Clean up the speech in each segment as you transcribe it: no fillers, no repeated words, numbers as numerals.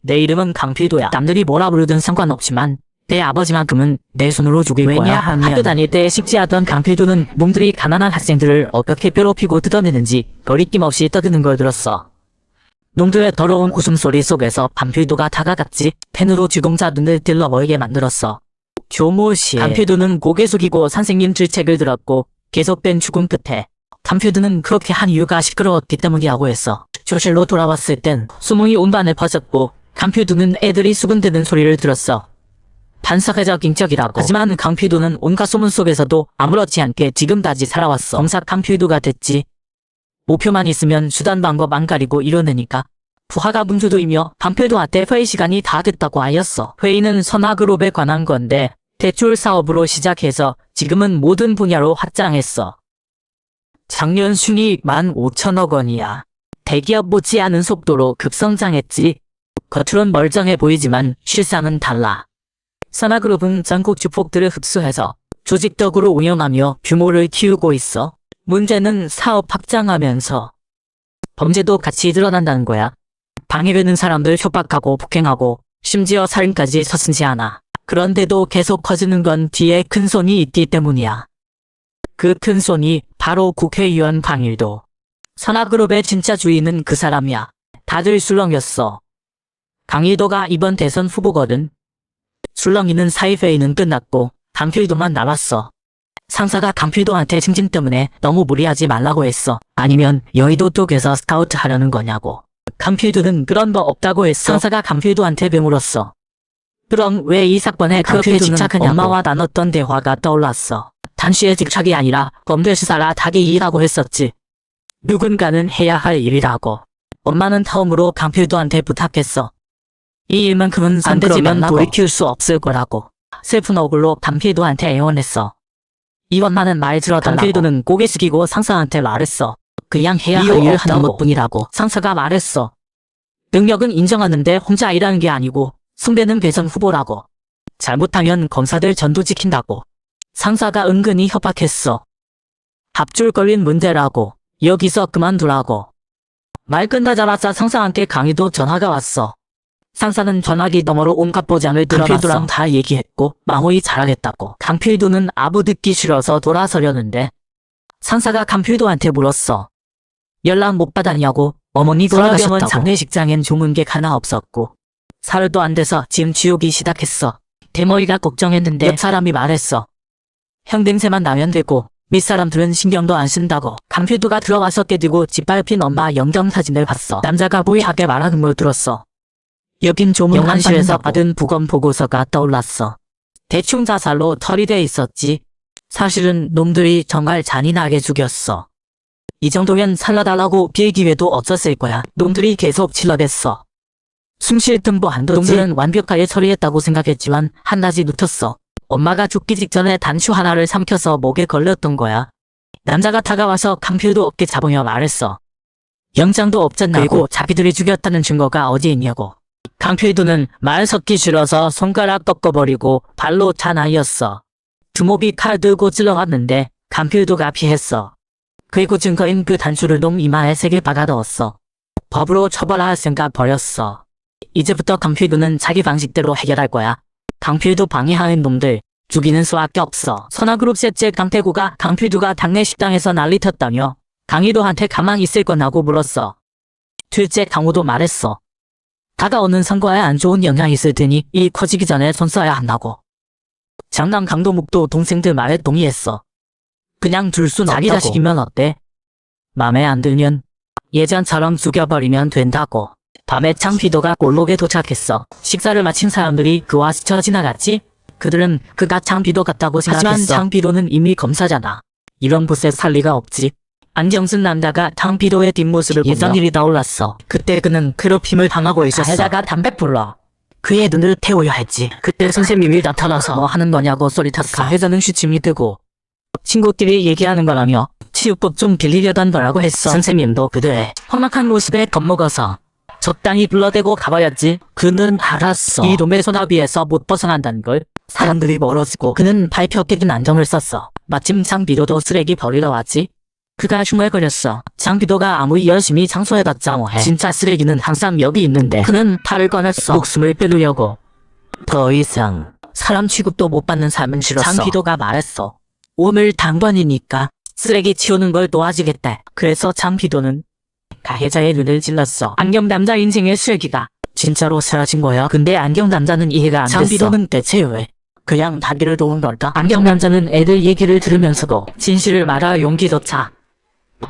내 이름은 강필도야. 남들이 뭐라 부르든 상관없지만 내 아버지만큼은 내 손으로 죽일 거야. 왜냐하면 학교 다닐 때 식지하던 강필도는 놈들이 가난한 학생들을 어떻게 괴롭히고 뜯어내는지 거리낌 없이 떠드는 걸 들었어. 놈들의 더러운 웃음소리 속에서 강필도가 다가갔지. 펜으로 주공자 눈을 찔러 보이게 만들었어. 교무실. 강필도는 고개 숙이고 선생님 질책을 들었고 계속된 죽음 끝에 강필도는 그렇게 한 이유가 시끄러웠기 때문이라고 했어. 교실로 돌아왔을 땐 수문이 온 반에 퍼졌고 강필도는 애들이 수군대는 소리를 들었어. 반사회적 인격이라고. 하지만 강필도는 온갖 소문 속에서도 아무렇지 않게 지금까지 살아왔어. 정작 강필도가 됐지. 목표만 있으면 수단 방법 안 가리고 이뤄내니까. 부하가 문주도이며 강필도한테 회의 시간이 다 됐다고 알렸어. 회의는 선화그룹에 관한 건데 대출 사업으로 시작해서 지금은 모든 분야로 확장했어. 작년 순이익 15,000억 원이야. 대기업 못지않은 속도로 급성장했지. 겉으론 멀쩡해 보이지만 실상은 달라. 선화그룹은 전국 주폭들을 흡수해서 조직적으로 운영하며 규모를 키우고 있어. 문제는 사업 확장하면서 범죄도 같이 드러난다는 거야. 방해되는 사람들 협박하고 폭행하고 심지어 살인까지 서슴지 않아. 그런데도 계속 커지는 건 뒤에 큰 손이 있기 때문이야. 그 큰 손이 바로 국회의원 강일도. 선화그룹의 진짜 주인은 그 사람이야. 다들 술렁였어. 강일도가 이번 대선 후보거든. 술렁이는 사이회의는 끝났고 강필도만 남았어. 상사가 강필도한테 승진 때문에 너무 무리하지 말라고 했어. 아니면 여의도 쪽에서 스카우트 하려는 거냐고. 강필도는 그런 거 없다고 했어. 상사가 강필도한테 배물었어. 그럼 왜 이 사건에 그렇게 집착하냐고. 엄마와 나눴던 대화가 떠올랐어. 단시의 집착이 아니라 범죄수사라 닭이 일하고 했었지. 누군가는 해야 할 일이라고. 엄마는 처음으로 강필도한테 부탁했어. 이 일만큼은 안 되지만 돌이킬 수 없을 거라고. 슬픈 얼굴로 강필도한테 애원했어. 이 엄마는 말 들어달라고. 강필도는 고개 숙이고 상사한테 말했어. 그냥 해야 할 일 하는 것뿐이라고. 상사가 말했어. 능력은 인정하는데 혼자 일하는 게 아니고 숭배는 대선 후보라고. 잘못하면 검사들 전도 지킨다고. 상사가 은근히 협박했어. 합줄 걸린 문제라고. 여기서 그만두라고. 말 끝나자마자 상사한테 강의도 전화가 왔어. 상사는 전화기 너머로 온갖 보장을 들어놨어. 강필도랑 다 얘기했고 마무리 잘하겠다고. 강필도는 아부 듣기 싫어서 돌아서려는데 상사가 강필도한테 물었어. 연락 못 받았냐고. 어머니 돌아가셨다고. 장례식장엔 조문객 하나 없었고 사흘도 안 돼서 짐 지우기 시작했어. 대머리가 걱정했는데 옆 사람이 말했어. 형 냄새만 나면 되고 밑사람들은 신경도 안 쓴다고. 강필도가 들어와서 깨지고 짓밟힌 엄마 영정사진을 봤어. 남자가 무의하게 말하는 걸 들었어. 여긴 조문관실에서 받은 부검 보고서가 떠올랐어. 대충 자살로 처리돼 있었지. 사실은 놈들이 정말 잔인하게 죽였어. 이 정도면 살려달라고 빌 기회도 없었을 거야. 놈들이 계속 질러댔어. 숨쉴 틈도 안 뒀지. 놈들은 완벽하게 처리했다고 생각했지만 한낮이 눕혔어. 엄마가 죽기 직전에 단추 하나를 삼켜서 목에 걸렸던 거야. 남자가 다가와서 강필도 어깨 잡으며 말했어. 영장도 없잖아. 그리고 자기들이 죽였다는 증거가 어디 있냐고. 강필도는 말 섞기 싫어서 손가락 꺾어버리고 발로 차 날렸어. 주먹이 칼 들고 찔러왔는데 강필도가 피했어. 그리고 증거인 그 단추를 놈 이마에 3개 박아넣었어. 법으로 처벌할 생각 버렸어. 이제부터 강필도는 자기 방식대로 해결할 거야. 강필도 방해하는 놈들 죽이는 수밖에 없어. 선화그룹 셋째 강태구가 강필도가 당내 식당에서 난리 쳤다며 강희도한테 가만히 있을 거냐고 물었어. 둘째 강호도 말했어. 다가오는 선거에 안 좋은 영향이 있을 테니 일 커지기 전에 손 써야 한다고. 장남 강도묵도 동생들 말에 동의했어. 그냥 둘 순 없다고. 자기 자식이면 어때? 맘에 안 들면 예전처럼 죽여버리면 된다고. 밤에 장필도가 골목에 도착했어. 식사를 마친 사람들이 그와 스쳐 지나갔지? 그들은 그가 장필도 같다고 생각했어. 하지만 장필도는 이미 검사잖아. 이런 곳에 살 리가 없지. 안경쓴 남자가 장필도의 뒷모습을 보며 예전 일이 떠올랐어. 그때 그는 괴롭힘을 당하고 있었어. 가해자가 담배 불러. 그의 눈을 태워야 했지. 그때 선생님이 나타나서 뭐 하는 거냐고 소리쳤어. 가해자는 시침이 뜨고 친구끼리 얘기하는 거라며 치유법 좀 빌리려던 거라고 했어. 선생님도 그들의 험악한 모습에 겁먹어서 적당히 불러대고 가봐야지. 그는 알았어. 이 놈의 손아비에서 못 벗어난다는 걸. 사람들이 멀어지고 그는 발표 깨진 안정을 썼어. 마침 장필도도 쓰레기 버리러 왔지. 그가 흉얼거렸어. 장비도가 아무리 열심히 청소해봤자 뭐해. 진짜 쓰레기는 항상 여기 있는데. 그는 팔을 꺼냈어. 목숨을 빼려고. 더 이상 사람 취급도 못 받는 삶은 싫었어. 장비도가 말했어. 오늘 당번이니까 쓰레기 치우는 걸 도와주겠다. 그래서 장비도는 가해자의 눈을 찔렀어. 안경 남자 인생의 쓰레기가 진짜로 사라진 거야. 근데 안경 남자는 이해가 안 됐어. 장비도는 대체 왜 그냥 자기를 도운 걸까? 안경 남자는 애들 얘기를 들으면서도 진실을 말할 용기조차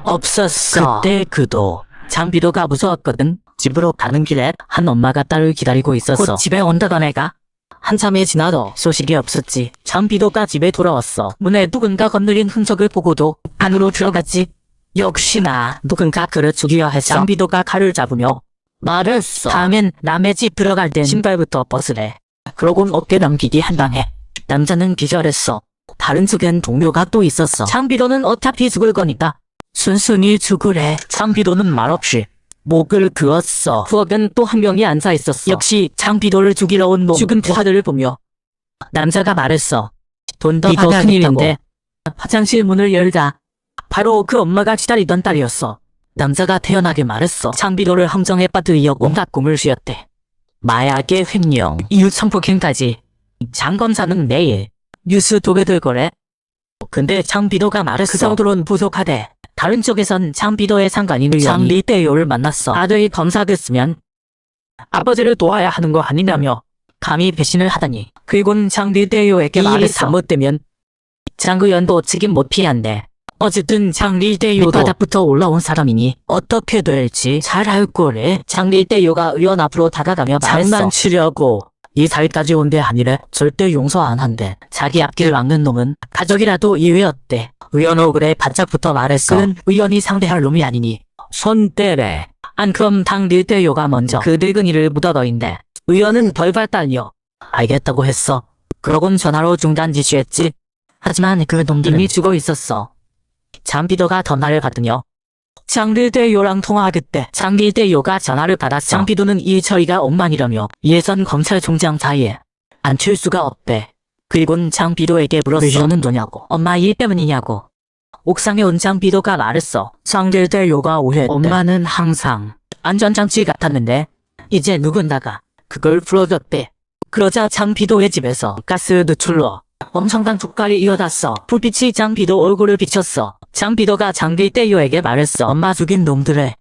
없었어. 그때 그도 장비도가 무서웠거든. 집으로 가는 길에 한 엄마가 딸을 기다리고 있었어. 곧 집에 온다던 애가 한참이 지나도 소식이 없었지. 장비도가 집에 돌아왔어. 문에 누군가 건드린 흔적을 보고도 안으로 들어갔지. 역시나 누군가 그를 죽이려 했어. 장비도가 칼을 잡으며 말했어. 다음엔 남의 집 들어갈 땐 신발부터 벗으래. 그러곤 어깨 넘기기 한 방에 남자는 기절했어. 다른 집엔 동료가 또 있었어. 장비도는 어차피 죽을 거니까 순순히 죽으래. 장비도는 말없이 목을 그었어. 부엌엔 또 한 명이 앉아 있었어. 역시 장비도를 죽이러 온 놈. 죽은 부하들을 보며 남자가 말했어. 돈 더 받아야겠다고. 큰일인데 화장실 문을 열자 바로 그 엄마가 기다리던 딸이었어. 남자가 태연하게 말했어. 장비도를 함정에 빠뜨리려고 온갖 꿈을 쥐었대. 마약의 횡령, 이웃 성폭행까지. 장 검사는 내일 뉴스 도배될 거래. 근데 장비도가 말했어. 그 정도로는 부족하대. 다른 쪽에선 장비도의 상관인 장리대요를 만났어. 아들이 검사됐으면 아버지를 도와야 하는 거 아니냐며 감히 배신을 하다니. 그리고는 장리대요에게 말했어. 잘못되면 장의원도 책임 못 피한대. 어쨌든 장리대요도 밑바닥부터 올라온 사람이니 어떻게 될지 잘 알 거래. 장리대요가 의원 앞으로 다가가며 말했어. 장난치려고 이 사이까지 온 데 아니래. 절대 용서 안 한대. 자기 앞길 막는 놈은 가족이라도 이외였대. 의원 얼굴에 바짝부터 말했어. 그는 의원이 상대할 놈이 아니니 손 떼래. 안 그럼 장리대요가 먼저 그 늙은이를 묻어버린대. 의원은 벌벌 떨려 알겠다고 했어. 그러곤 전화로 중단 지시했지. 하지만 그 놈들은 이미 죽어 있었어. 장비도가 전화를 받으며 장리대요랑 통화하겠대. 장리대요가 전화를 받았어. 장비도는 이 처리가 엉망이라며 예전 검찰총장 사이에 앉힐 수가 없대. 그리고는 장비도에게 물었어. 왜 저는 너냐고. 엄마 일 때문이냐고. 옥상에 온 장비도가 말했어. 장리대요가 오해했대. 엄마는 항상 안전장치 같았는데 이제 누군가가 그걸 풀어줬대. 그러자 장비도의 집에서 가스 누출로 엄청난 족갈이 일어났어. 불빛이 장비도 얼굴을 비쳤어. 장비도가 장리대요에게 말했어. 엄마 죽인 놈들을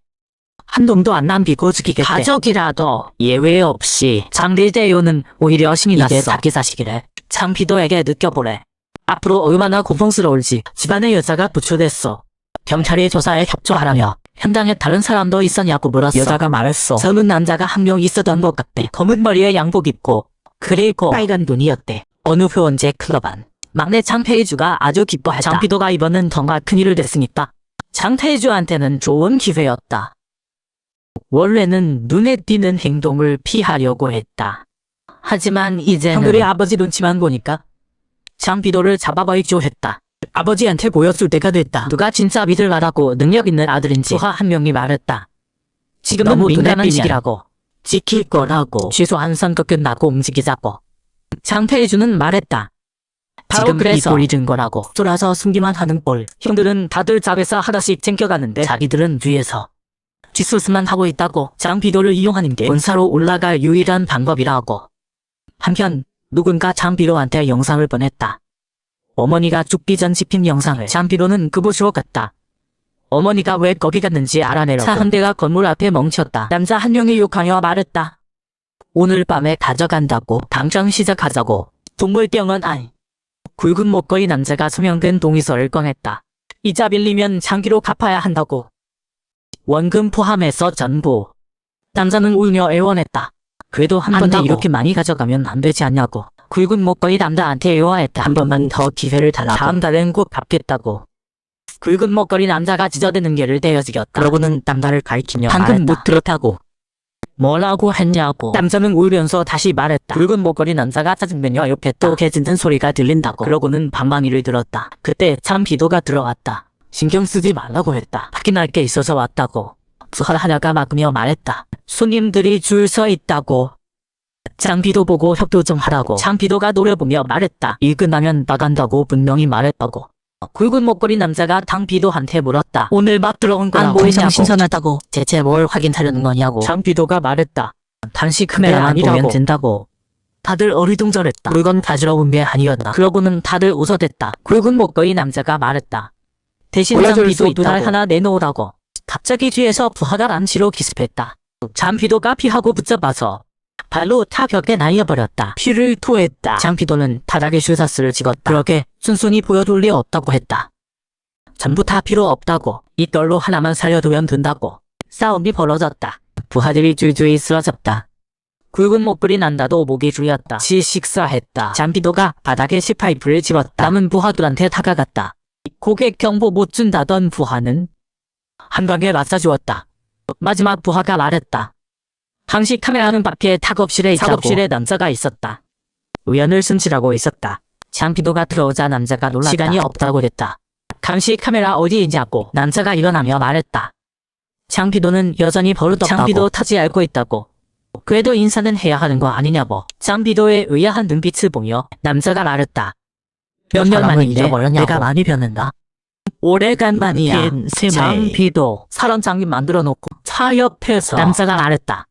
한 놈도 안 남기고 죽이겠대. 가족이라도 예외 없이. 장리대요는 오히려 신이 났어. 이게 자기 자식이래. 장비도에게 느껴보래. 앞으로 얼마나 고통스러울지. 집안의 여자가 부추됐어. 경찰이 조사에 협조하라며 현장에 다른 사람도 있었냐고 물었어. 여자가 말했어. 젊은 남자가 한 명 있었던 것 같대. 검은 머리에 양복 입고 그리고 빨간 눈이었대. 어느 회원제 클럽 안. 막내 장태희주가 아주 기뻐했다. 장비도가 이번엔 정말 큰일을 냈으니까 장태희주한테는 좋은 기회였다. 원래는 눈에 띄는 행동을 피하려고 했다. 하지만 이제는 한글의 아버지 눈치만 보니까 장비도를 잡아버리기로 했다. 아버지한테 보였을 때가 됐다. 누가 진짜 믿을만하고 능력 있는 아들인지 부하 한 명이 말했다. 지금은 너무 민감한 시기라고. 지킬 거라고. 최소한 선거 끝나고 움직이자고. 장태희주는 말했다. 바로 그래서 이 꼴이 된 거라고. 쫄아서 숨기만 하는 꼴. 형들은 다들 잡에서 하나씩 챙겨가는데 자기들은 뒤에서 뒷수습만 하고 있다고. 장비도를 이용하는 게 본사로 올라갈 유일한 방법이라고. 한편 누군가 장비도한테 영상을 보냈다. 어머니가 죽기 전 집힌 영상을. 장비도는 그곳으로 갔다. 어머니가 왜 거기 갔는지 알아내려고. 차 한 대가 건물 앞에 멈췄다. 남자 한 명이 욕하며 말했다. 오늘 밤에 가져간다고. 당장 시작하자고. 동물병원 안. 굵은 목걸이 남자가 서명된 동의서를 꺼냈다. 이자 빌리면 장기로 갚아야 한다고. 원금 포함해서 전부. 남자는 울며 애원했다. 그래도 한 번에 이렇게 많이 가져가면 안 되지 않냐고. 굵은 목걸이 남자한테 애원했다. 한 번만 더 기회를 달라고. 다음 달엔 꼭 갚겠다고. 굵은 목걸이 남자가 짖어대는 개를 대어지겼다. 그러고는 남자를 가리키며 방금 못 들었다고. 뭐라고 했냐고. 남자는 울면서 다시 말했다. 굵은 목걸이 남자가 짜증내며 옆에 또 개 짖는 소리가 들린다고. 그러고는 방망이를 들었다. 그때 장비도가 들어왔다. 신경 쓰지 말라고 했다. 확인할 게 있어서 왔다고. 부하 하나가 막으며 말했다. 손님들이 줄 서 있다고. 장비도 보고 협조 좀 하라고. 장비도가 노려보며 말했다. 일 끝나면 나간다고 분명히 말했다고. 굵은 목걸이 남자가 장비도한테 물었다. 오늘 막 들어온 거라고. 안 보이면 신선하다고. 대체 뭘 확인하려는 거냐고. 장비도가 말했다. 단시 카메라만 보면 된다고. 다들 어리둥절했다. 물건 가지러 온 게 아니었나. 그러고는 다들 웃어댔다. 굵은 목걸이 남자가 말했다. 대신 장비도 눈알 하나 내놓으라고. 갑자기 뒤에서 부하가 람시로 기습했다. 장비도가 피하고 붙잡아서 발로 타격에 날려버렸다. 피를 토했다. 장비도는 바닥에 슈사스를 찍었다. 그렇게 순순히 보여둘 리 없다고 했다. 전부 다 필요 없다고. 이 떨로 하나만 살려두면 된다고. 싸움이 벌어졌다. 부하들이 줄줄이 쓰러졌다. 굵은 목걸이 난다도 목이 줄였다. 식사했다. 장비도가 바닥에 시파이프를 집었다. 남은 부하들한테 다가갔다. 고객 경보 못 준다던 부하는 한 방에 맞사주었다. 마지막 부하가 말했다. 당시 카메라는 밖에 작업실에 있다고. 작업실에 남자가 있었다. 우연을 숨지라고 있었다. 장비도가 들어오자 남자가 놀랐다. 시간이 없다고 했다. 감시 카메라 어디 있냐고. 남자가 일어나며 말했다. 장비도는 여전히 버릇없다고. 장비도 타지 알고 있다고. 그래도 인사는 해야 하는 거 아니냐고. 장비도의 의아한 눈빛을 보며 남자가 말했다. 몇 년 만인데 내가 많이 변했나? 오래간만이야. 장비도 사람 장비 만들어 놓고 차 옆에서. 남자가 말했다.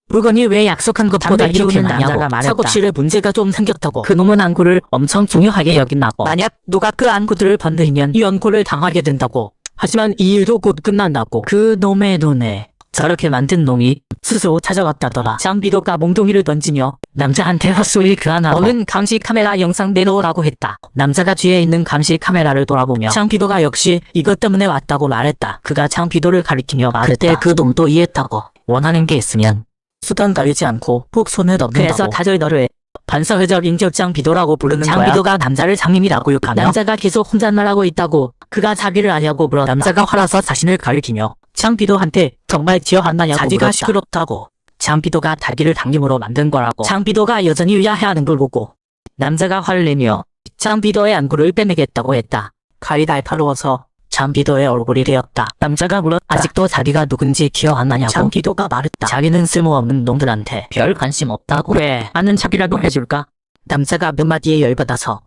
물건이 왜 약속한 것보다 이렇게 나냐고. 작업실에 문제가 좀 생겼다고. 그놈은 안구를 엄청 중요하게 여긴다고. 만약 누가 그 안구들을 건드리면 이 연고를 당하게 된다고. 하지만 이 일도 곧 끝난다고. 그 놈의 눈에 저렇게 만든 놈이 스스로 찾아왔다더라. 장비도가 몽둥이를 던지며 남자한테 헛소리 그하나고 얼른 감시 카메라 영상 내놓으라고 했다. 남자가 뒤에 있는 감시 카메라를 돌아보며 장비도가 역시 이것 때문에 왔다고 말했다. 그가 장비도를 가리키며 말했다. 그때 그 놈도 이해했다고. 원하는 게 있으면 수단 가리지 않고 푹 손에 넣는다고. 그래서 다들 너를 반사회적 인격 장비도라고 부르는 거야. 장비도가 남자를 장님이라고 욕하며 남자가 계속 혼잣말하고 있다고. 그가 자기를 아냐고 물었다. 남자가 화나서 자신을 가리키며 장비도한테 정말 기억한다냐고 자기가 물었다. 시끄럽다고. 장비도가 자기를 장님으로 만든 거라고. 장비도가 여전히 의아해하는 걸 보고 남자가 화를 내며 장비도의 안구를 빼내겠다고 했다. 칼이 날카로워서 장비도의 얼굴이 되었다. 남자가 물었다. 아직도 자기가 누군지 기억 안 나냐고. 장비도가 말했다. 자기는 쓸모없는 놈들한테 별 관심 없다고. 왜? 아는 척이라도 해줄까? 남자가 몇 마디에 열받아서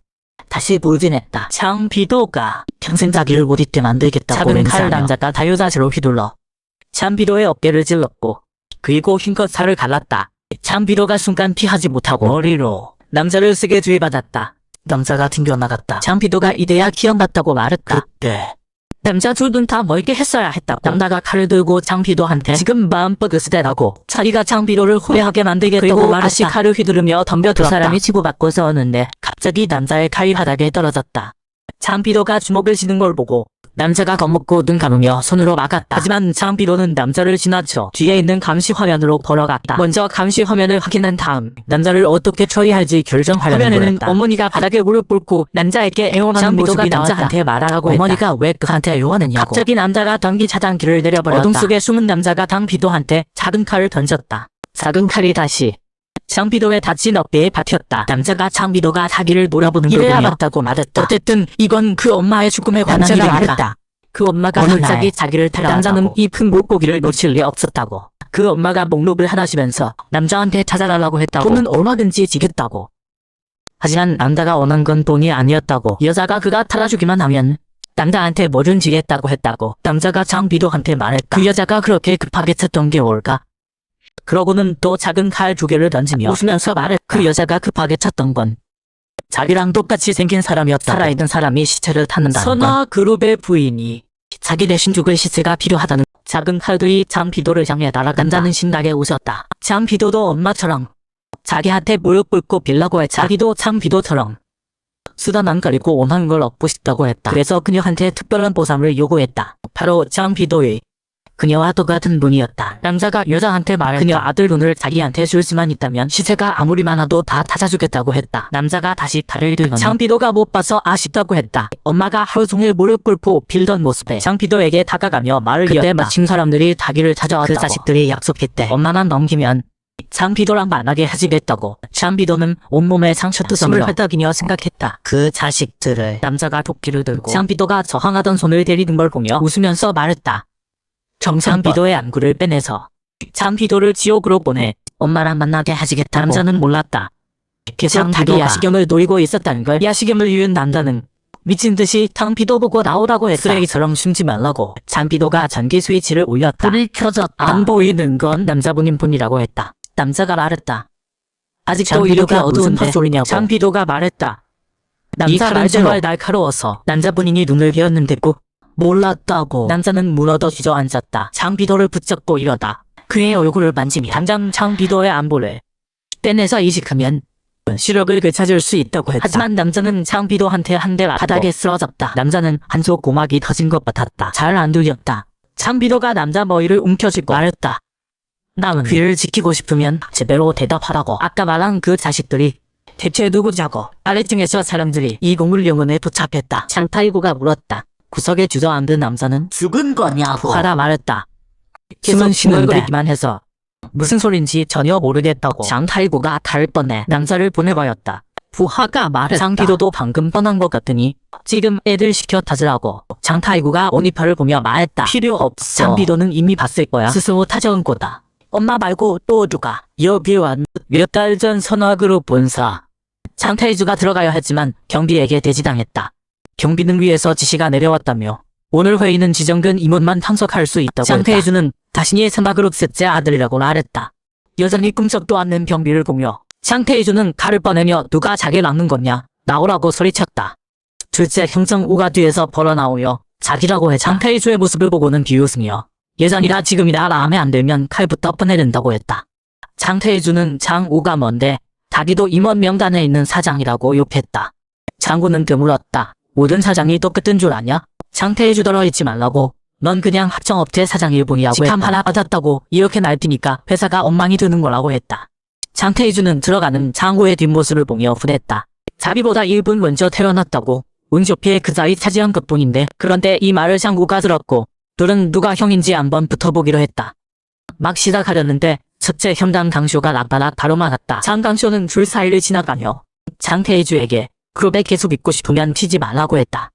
다시 부진했다. 장비도가 평생 자기를 못 잊게 만들겠다고 작은 칼 남자가 다유자지로 휘둘러 장비도의 어깨를 찔렀고 그리고 힘껏 살을 갈랐다. 장비도가 순간 피하지 못하고 머리로 남자를 세게 뒤받았다. 남자가 튕겨나갔다. 장비도가 이래야 기억났다고 말했다. 그때 남자 둘 분 다 멀게 했어야 했다고. 남자가 칼을 들고 장비도한테 지금 마음버릇을 대라고 자기가 장비도를 후회하게 만들겠다고 말했다. 다시 칼을 휘두르며 덤벼들었다. 두 사람이 치고받고 싸웠는데 갑자기 남자의 칼이 바닥에 떨어졌다. 장비도가 주먹을 쥐는 걸 보고 남자가 겁먹고 눈 감으며 손으로 막았다. 하지만 장비도는 남자를 지나쳐 뒤에 있는 감시 화면으로 걸어갔다. 먼저 감시 화면을 확인한 다음 남자를 어떻게 처리할지 결정하려는 화면에는 거였다. 어머니가 바닥에 무릎 꿇고 남자에게 애원하는 모습이 남자한테 말하라고 했다. 어머니가 왜 그한테 애원했냐고. 갑자기 남자가 전기 차단기를 내려버렸다. 어둠 속에 숨은 남자가 장비도한테 작은 칼을 던졌다. 작은 칼이 다시 장비도의 다친 어깨에 박혔다. 남자가 장비도가 자기를 노려보는 걸 보며 맞다고 말했다. 어쨌든 이건 그 엄마의 죽음에 관한 일이니까. 그 엄마가 갑자기 자기를 따라 남자는 이 큰 물고기를 놓칠 리 없었다고. 그 엄마가 목록을 하나 주면서 남자한테 찾아달라고 했다고. 돈은 얼마든지 지겠다고. 하지만 남자가 원한 건 돈이 아니었다고. 여자가 그가 탈아주기만 하면 남자한테 뭐든 지겠다고 했다고. 남자가 장비도한테 말했다. 그 여자가 그렇게 급하게 찾던 게 뭘까? 그러고는 또 작은 칼 2개를 던지며 웃으면서 말했다. 그 여자가 급하게 찾던 건 자기랑 똑같이 생긴 사람이었다. 살아있는 사람이 시체를 탔는다는 건. 선화 그룹의 부인이 자기 대신 죽을 시체가 필요하다는. 작은 칼들이 장비도를 향해 날아간다. 남자는 신나게 웃었다. 장비도도 엄마처럼 자기한테 무릎 꿇고 빌라고 했다. 자기도 장비도처럼 수단 안 가리고 원하는 걸 얻고 싶다고 했다. 그래서 그녀한테 특별한 보상을 요구했다. 바로 장비도의 그녀와 똑같은 분이었다. 남자가 여자한테 말했다. 그녀 아들 눈을 자기한테 줄 수만 있다면 시체가 아무리 많아도 다 찾아주겠다고 했다. 남자가 다시 칼을 들더니 장비도가 못 봐서 아쉽다고 했다. 엄마가 하루 종일 무릎 꿇고 빌던 모습에 장비도에게 다가가며 말을 이었다. 그때 마침 사람들이 자기를 찾아왔다고. 그 자식들이 약속했대. 엄마만 넘기면 장비도랑 만나게 해주겠다고. 장비도는 온몸에 상처투성을 헐떡이며 생각했다. 그 자식들을. 남자가 도끼를 들고 장비도가 저항하던 손을 때리는 걸 보며 웃으면서 말했다. 장비도의 안구를 빼내서 장비도를 지옥으로 보내 엄마랑 만나게 하시겠다고. 남자는 몰랐다. 계속 자기 야시경을 노리고 있었다는 걸. 야시경을 이은 남자는 미친 듯이 장비도 보고 나오라고 했다. 쓰레기처럼 숨지 말라고. 장비도가 전기 스위치를 올렸다. 불이 켜졌다. 안 보이는 건 남자분인 분이라고 했다. 남자가 말했다. 아직도 이렇게 어두운데 헛소리냐고. 장비도가 말했다. 남자 말 정말 날카로워서 남자분이 눈을 비었는데고 몰랐다고. 남자는 무너져 주저앉았다. 장비도를 붙잡고 이러다 그의 얼굴을 만지며 당장 장비도의 안보를 떼내서 이식하면 시력을 되찾을 수 있다고 했다. 하지만 남자는 장비도한테 한 대 맞고 바닥에 쓰러졌다. 남자는 한쪽 고막이 터진 것 같았다. 잘 안 들렸다. 장비도가 남자 머리를 움켜쥐고 말했다. 남은 귀를 지키고 싶으면 제대로 대답하라고. 아까 말한 그 자식들이 대체 누구자고. 아래층에서 사람들이 이 고물영혼에 붙잡혔다. 장타이구가 물었다. 구석에 주저앉은 남자는 죽은 거냐고 하라 말했다. 계속 싱글거리기만 해서 무슨 소린지 전혀 모르겠다고. 장타이구가 달 뻔해 남자를 보내버렸다. 부하가 말했다. 장비도도 방금 떠난 것 같으니 지금 애들 시켜 타으라고. 장타이구가 오니파를 보며 말했다. 필요 없어. 장비도는 이미 봤을 거야. 스스로 타져온 거다. 엄마 말고 또 누가? 여기 왔. 몇 달 전 선화그룹 본사. 장타이주가 들어가야 했지만 경비에게 대지당했다. 경비는 위에서 지시가 내려왔다며 오늘 회의는 지정된 임원만 참석할 수 있다고. 장태주는 자신이 선화그룹 셋째 아들이라고 말했다. 여전히 꿈쩍도 않는 경비를 보며 장태주는 칼을 꺼내며 누가 자기를 낚는 거냐 나오라고 소리쳤다. 둘째 형정 우가 뒤에서 벌어나오며 자기라고 해. 장태주의 모습을 보고는 비웃으며 예전이라 지금이라 마음에 안 들면 칼부터 꺼내는다고 했다. 장태주는 장우가 뭔데 자기도 임원 명단에 있는 사장이라고 욕했다. 장군은 되물었다. 모든 사장이 똑같은 줄 아냐? 장태주더러 잊지 말라고. 넌 그냥 합정업체 사장일 뿐이라고 했다. 직함 하나 받았다고 이렇게 날뛰니까 회사가 엉망이 되는 거라고 했다. 장태주는 들어가는 장우의 뒷모습을 보며 분했다. 자비보다 1분 먼저 태어났다고. 운 좋게 그 자리 차지한 것뿐인데. 그런데 이 말을 장우가 들었고 둘은 누가 형인지 한번 붙어보기로 했다. 막 시작하려는데 첫째 형장 강쇼가 나타나 바로 막았다. 장 강쇼는 줄 사이를 지나가며 장태주에게 그룹에 계속 있고 싶으면 튀지 말라고 했다.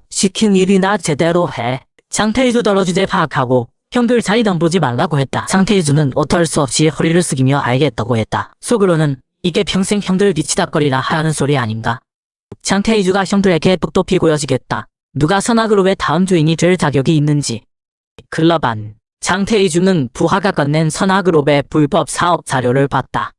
시킨 일이나 제대로 해. 장태주 더러 주제 파악하고 형들 자리당 보지 말라고 했다. 장태주는 어쩔 수 없이 허리를 숙이며 알겠다고 했다. 속으로는 이게 평생 형들 뒤치다거리라 하라는 소리 아닌가. 장태주가 형들에게 북도 피고여지겠다. 누가 선화그룹의 다음 주인이 될 자격이 있는지. 클럽 안. 장태주는 부하가 건넨 선화그룹의 불법 사업 자료를 봤다.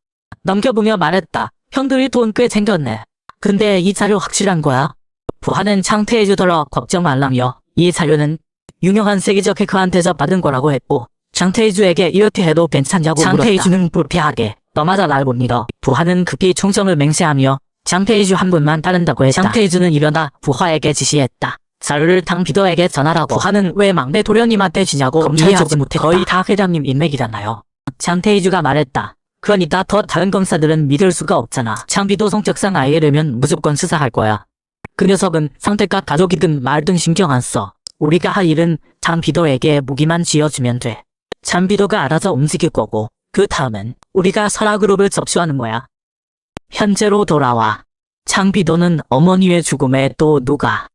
넘겨보며 말했다. 형들이 돈 꽤 챙겼네. 근데 이 자료 확실한 거야? 부하는 장태주더러 걱정 말라며 이 자료는 유명한 세계적 해커한테서 받은 거라고 했고 장태주에게 이렇게 해도 괜찮냐고 물었다. 장태주는 불쾌하게 너마다 날 못 믿어. 부하는 급히 총성을 맹세하며 장태주 한 분만 따른다고 했다. 장태주는 일어나 부하에게 지시했다. 자료를 장비도에게 전하라고. 부하는 왜 막내 도련님한테 주냐고 이해하지 못했다. 거의 다 회장님 인맥이잖아요. 장태주가 말했다. 그러니까 더 다른 검사들은 믿을 수가 없잖아. 장비도 성격상 아이려면 무조건 수사할 거야. 그 녀석은 상대가 가족이든 말든 신경 안 써. 우리가 할 일은 장비도에게 무기만 쥐어주면 돼. 장비도가 알아서 움직일 거고 그 다음엔 우리가 선화그룹을 접수하는 거야. 현재로 돌아와. 장비도는 어머니의 죽음에 또 누가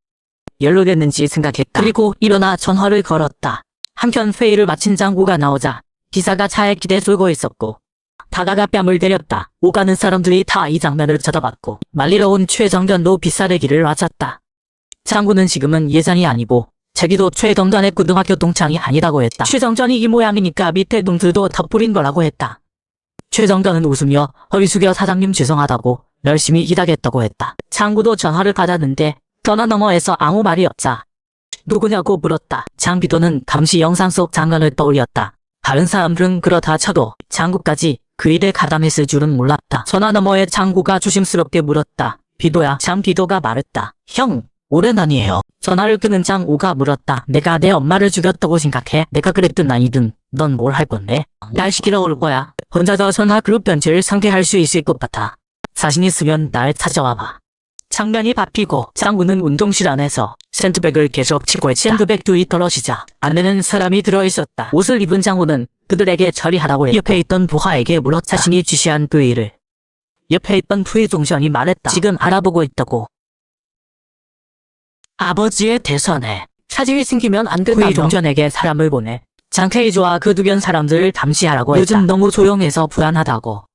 연루됐는지 생각했다. 그리고 일어나 전화를 걸었다. 한편 회의를 마친 장구가 나오자 기사가 차에 기대 쏠고 있었고 다가가 뺨을 때렸다. 오가는 사람들이 다 이 장면을 쳐다봤고 말리러 온 최정전도 빗사래기를 맞았다. 장군은 지금은 예전이 아니고 자기도 최정전의 고등학교 동창이 아니라고 했다. 최정전이 이 모양이니까 밑에 놈들도 덧부린 거라고 했다. 최정전은 웃으며 허리 숙여 사장님 죄송하다고 열심히 일하겠다고 했다. 장구도 전화를 받았는데 전화 너머에서 아무 말이 없자 누구냐고 물었다. 장비도는 감시 영상 속 장면을 떠올렸다. 다른 사람들은 그렇다 쳐도 장구까지 그 일에 가담했을 줄은 몰랐다. 전화 너머에 장구가 조심스럽게 물었다. 비도야. 장비도가 말했다. 형, 오랜 아니에요. 전화를 끄는 장우가 물었다. 내가 내 엄마를 죽였다고 생각해? 내가 그랬든 아니든 넌 뭘 할 건데? 날 시키러 올 거야. 혼자서 선화그룹 변체를 상대할 수 있을 것 같아. 자신 있으면 날 찾아와봐. 장면이 바뀌고 장군은 운동실 안에서 샌드백을 계속 치고 했다. 샌드백 뒤 떨어지자 안에는 사람이 들어있었다. 옷을 입은 장군은 그들에게 처리하라고 했고 옆에 있던 부하에게 물었다. 자신이 지시한 그 일을. 옆에 있던 부의 동생이 말했다. 지금 알아보고 있다고. 아버지의 대선에 차질이 생기면 안 된다며 부의 동전에게 사람을 보내 장태희조와 그 주변 사람들을 감시하라고 했다. 요즘 너무 조용해서 불안하다고.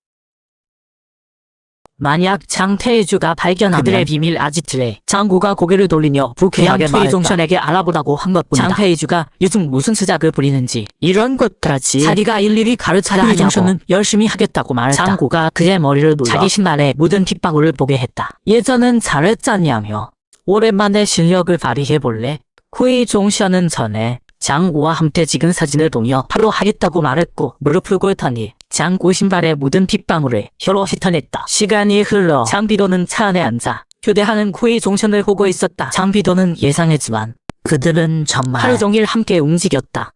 만약 장태주가 발견하면 그들의 비밀 아지트에 장구가 고개를 돌리며 불쾌하게 투이종션에게 알아보라고 한 것뿐이다. 장태주가 요즘 무슨 수작을 부리는지 이런 것까지 자기가 일일이 가르쳐야 하냐고. 투이종션은 열심히 하겠다고 말했다. 장구가 그의 머리를 눌러 자기 신발에 묻은 핏방울을 보게 했다. 예전은 잘했잖냐며. 오랜만에 실력을 발휘해볼래? 투이종션은 전에 장구와 함께 찍은 사진을 보며 바로 하겠다고 말했고 무릎을 꿇더니 장구 신발에 묻은 핏방울을 혀로 씻어냈다. 시간이 흘러 장비도는 차 안에 앉아 휴대하는 투이종션을 보고 있었다. 장비도는 예상했지만 그들은 정말 하루 종일 함께 움직였다.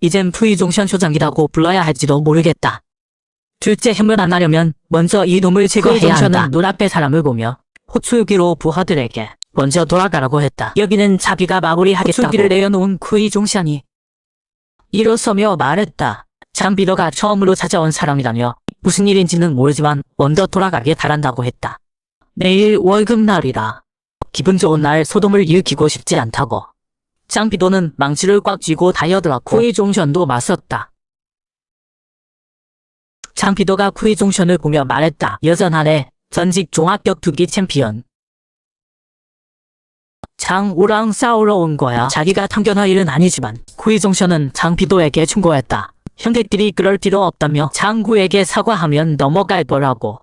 이젠 투이종션 소장이라고 불러야 할지도 모르겠다. 둘째 힘을 안 하려면 먼저 이놈을 제거해야 한다. 투이종션은 눈앞의 사람을 보며 호출기로 부하들에게 먼저 돌아가라고 했다. 여기는 자기가 마무리하겠다고 호출기를 내어놓은 투이종션이 일어서며 말했다. 장비도가 처음으로 찾아온 사람이라며 무슨 일인지는 모르지만 먼저 돌아가게 바란다고 했다. 내일 월급날이라 기분 좋은 날 소동을 일으키고 싶지 않다고. 장비도는 망치를 꽉 쥐고 달려들었고 투이종션도 맞섰다. 장비도가 투이종션을 보며 말했다. 여전하네. 전직 종합격투기 챔피언. 장우랑 싸우러 온 거야. 자기가 참견할 일은 아니지만 투이종션은 장비도에게 충고했다. 형제끼리 그럴 필요 없다며 장구에게 사과하면 넘어갈 거라고.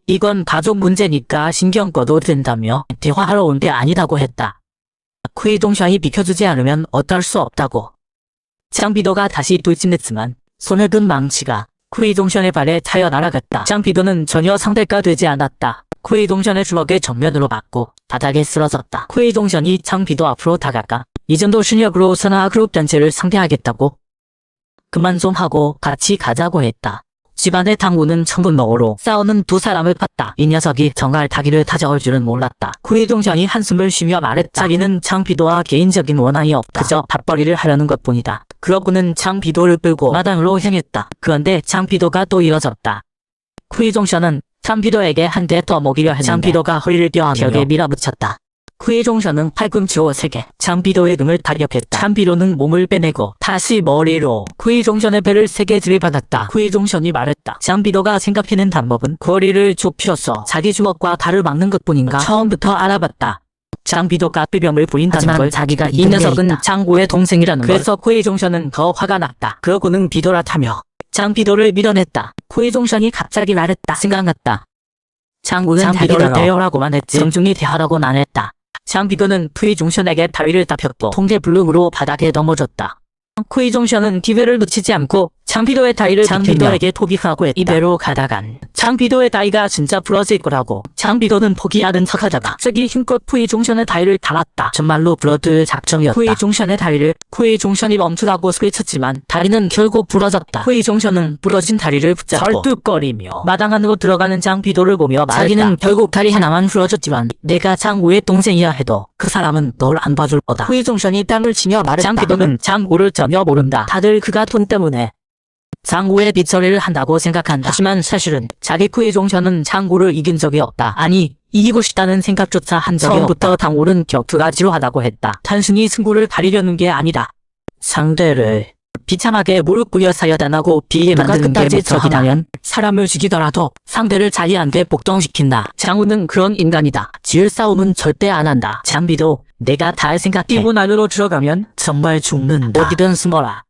이건 가족 문제니까 신경 꺼도 된다며 대화하러 온 게 아니라고 했다. 투이종션이 비켜주지 않으면 어쩔 수 없다고. 장비도가 다시 돌진했지만 손에 든 망치가 투이종션의 발에 차여 날아갔다. 장비도는 전혀 상대가 되지 않았다. 투이종션의 주먹에 정면으로 맞고 바닥에 쓰러졌다. 투이종션이 장비도 앞으로 다가가 이 정도 실력으로 선화그룹 전체를 상대하겠다고? 그만 좀 하고 같이 가자고 했다. 집안의 당구는 천문먹으로 싸우는 두 사람을 봤다. 이 녀석이 정말 닭이를 다져올 줄은 몰랐다. 투이종션이 한숨을 쉬며 말했다. 자기는 장비도와 개인적인 원한이 없다. 그저 밥벌이를 하려는 것뿐이다. 그러고는 장비도를 끌고 마당으로 향했다. 그런데 장비도가 또 일어섰다. 투이종션은 장비도에게 한 대 더 먹이려 했는데 장비도가 허리를 껴안으며 벽에 밀어붙였다. 투이종션은 팔꿈치로 3개, 장비도의 등을 타격했다. 장비도는 몸을 빼내고 다시 머리로 투이종션의 배를 3개 들이받았다. 투이종션이 말했다. 장비도가 생각해낸 방법은 거리를 좁혀서 자기 주먹과 발을 막는 것뿐인가 처음부터 알아봤다. 장비도가 삐병을 부린다는 걸 자기가 이 녀석은 장구의 동생이라는 걸. 그래서 투이종션은 더 화가 났다. 그러고는 비도라타며 장비도를 밀어냈다. 투이종션이 갑자기 말했다. 생각났다. 장구는 장비도를 대여라고만 했지 정중히 대하라고는 안 했다. 장비도는 투이종션에게 다리를 잡혔고 통제불능으로 바닥에 넘어졌다. 투이종션은 기회를 놓치지 않고 장비도의 다리를 장비도에게 포기하고 했다. 이대로 가다간 장비도의 다리가 진짜 부러질 거라고. 장비도는 포기하는 척하다가 갑자기 힘껏 투이종션의 다리를 달았다. 정말로 부러뜨릴 작정이었다. 투이종션의 다리를 투이종션이 멈추라고 소리쳤지만 다리는 결국 부러졌다. 투이종션은 부러진 다리를 붙잡고 헐뚝거리며 마당 안으로 들어가는 장비도를 보며 말했다. 자기는 결국 다리 하나만 부러졌지만 내가 장우의 동생이야 해도 그 사람은 널 안 봐줄 거다. 투이종션이 땅을 치며 말했다. 장비도는 장우를 전혀 모른다. 다들 그가 돈 때문에 장구의 빗처리를 한다고 생각한다. 하지만 사실은 자기 투이종션은 장구를 이긴 적이 없다. 아니 이기고 싶다는 생각조차 한 적이 없다. 처음부터 장구는 격투가 지루하다고 했다. 단순히 승부를 가리려는 게 아니다. 상대를 비참하게 무릎 꿇여 사여단하고 비에 만드는 게 목적이라면 사람을 죽이더라도 상대를 자리한테 복종시킨다. 장우는 그런 인간이다. 지을 싸움은 절대 안 한다. 장비도 내가 다 할 생각해. 이문 안으로 들어가면 정말 죽는다. 어디든 숨어라.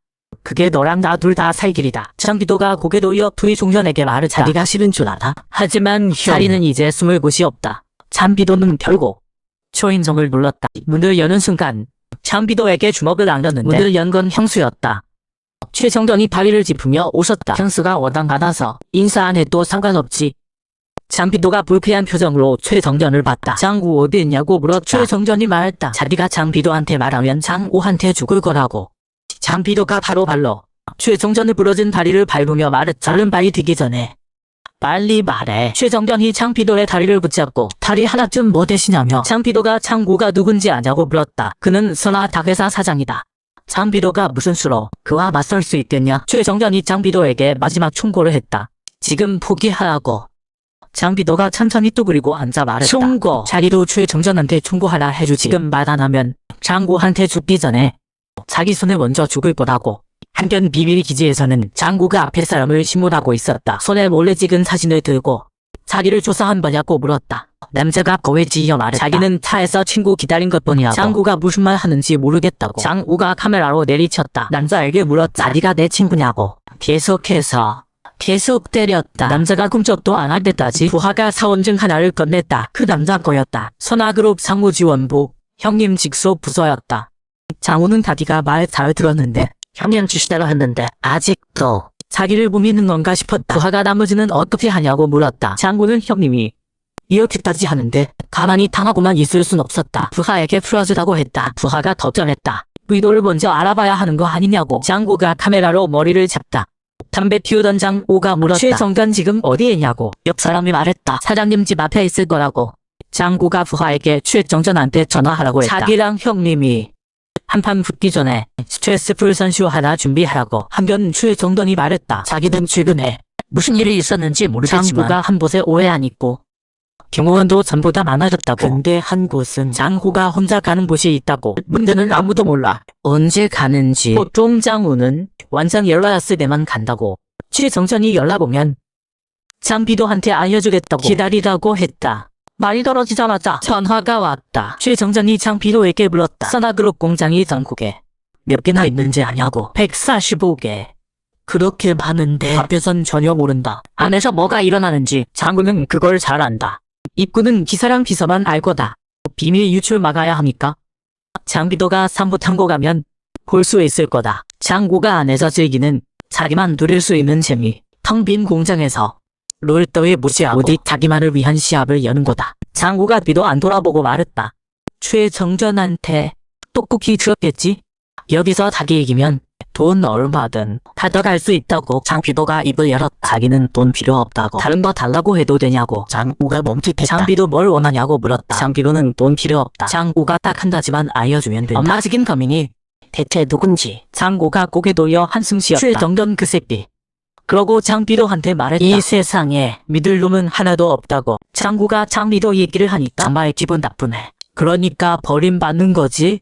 그게 너랑 나 둘 다 살 길이다. 장비도가 고개 돌려 투이종션에게 말을 자기가 싫은 줄 알아. 하지만 자리는 이제 숨을 곳이 없다. 장비도는 결국 초인종을 눌렀다. 문을 여는 순간 장비도에게 주먹을 당겼는데 문을 연 건 형수였다. 최정전이 다리를 짚으며 웃었다. 형수가 워낙 많아서 인사 안 해도 상관없지. 장비도가 불쾌한 표정으로 최정전을 봤다. 장구 어디 있냐고 물었다. 최정전이 말했다. 자기가 장비도한테 말하면 장우한테 죽을 거라고. 장비도가 바로 발로 최정전을 부러진 다리를 밟으며 말했다. 자른 발이 되기 전에 빨리 말해. 최정전이 장비도의 다리를 붙잡고 다리 하나쯤 뭐 되시냐며 장비도가 장구가 누군지 아냐고 물었다. 그는 선화 닭회사 사장이다. 장비도가 무슨 수로 그와 맞설 수 있겠냐. 최정전이 장비도에게 마지막 충고를 했다. 지금 포기하라고. 장비도가 천천히 뚜그리고 앉아 말했다. 충고. 자기도 최정전한테 충고하라 해주지. 지금 말 안 하면 장구한테 죽기 전에 자기 손에 먼저 죽을 거라고. 한편 비밀기지에서는 장구가 앞에 사람을 신문하고 있었다. 손에 몰래 찍은 사진을 들고 자기를 조사한 거냐고 물었다. 남자가 거외지어 말했다. 자기는 차에서 친구 기다린 것뿐이라고. 장구가 무슨 말 하는지 모르겠다고. 장구가 카메라로 내리쳤다. 남자에게 물었다. 자기가 내 친구냐고. 계속 때렸다. 남자가 꿈쩍도 안 하겠다지. 부하가 사원증 하나를 건넸다. 그 남자 거였다. 선화그룹 상무지원부 형님 직속 부서였다. 장우는 자기가 말 잘 들었는데 형님 주시대로 했는데 아직도 자기를 못 믿는 건가 싶었다. 부하가 나머지는 어떻게 하냐고 물었다. 장군은 형님이 이렇게까지 하는데 가만히 당하고만 있을 순 없었다. 부하에게 풀어주라고 했다. 부하가 덧점했다. 의도를 먼저 알아봐야 하는 거 아니냐고. 장구가 카메라로 머리를 잡다. 담배 피우던 장우가 물었다. 최정관 지금 어디에 있냐고. 옆 사람이 말했다. 사장님 집 앞에 있을 거라고. 장구가 부하에게 최정전한테 전화하라고 했다. 자기랑 형님이 한판 붙기 전에 스트레스 풀산쇼 하나 준비하라고. 한편 최정돈이 말했다. 자기는 최근에 무슨 일이 있었는지 모르겠지만 장구가 한 곳에 오해 안 있고 경호원도 전보다 많아졌다고. 근데 한 곳은 장구가 혼자 가는 곳이 있다고. 문제는 아무도 몰라. 언제 가는지. 보통 장구는 완전 연락왔을 때만 간다고. 최정전이 연락 오면 장비도한테 알려주겠다고 기다리라고 했다. 말이 떨어지자마자 전화가 왔다. 최정전이 장비도에게 물었다. 선화그룹 공장이 전국에 몇 개나 있는지 아냐고. 145개. 그렇게 많은데 앞에선 전혀 모른다. 안에서 뭐가 일어나는지 장군은 그걸 잘 안다. 입구는 기사랑 비서만 알 거다. 비밀 유출 막아야 하니까 장비도가 산부 탐고 가면 볼 수 있을 거다. 장구가 안에서 즐기는 자기만 누릴 수 있는 재미. 텅 빈 공장에서 롤 따위 무시하고 오직 자기만을 위한 시합을 여는 거다. 장구가 뒤도 안 돌아보고 말했다. 최정전한테 똑똑히 들었겠지? 여기서 자기 이기면 돈 얼마든 받아갈 수 있다고. 장비도가 입을 열었다. 자기는 돈 필요 없다고. 다른 거 달라고 해도 되냐고. 장구가 멈칫했다. 장비도 뭘 원하냐고 물었다. 장비도는 돈 필요 없다. 장구가 딱 한 가지만 알려주면 된다. 엄마 죽인 범인이 대체 누군지. 장구가 고개 돌려 한숨 쉬었다. 최정전 그 새끼. 그러고 장비도한테 말했다. 이 세상에 믿을 놈은 하나도 없다고. 장구가 장비도 얘기를 하니까 정말 기분 나쁘네. 그러니까 버림받는 거지?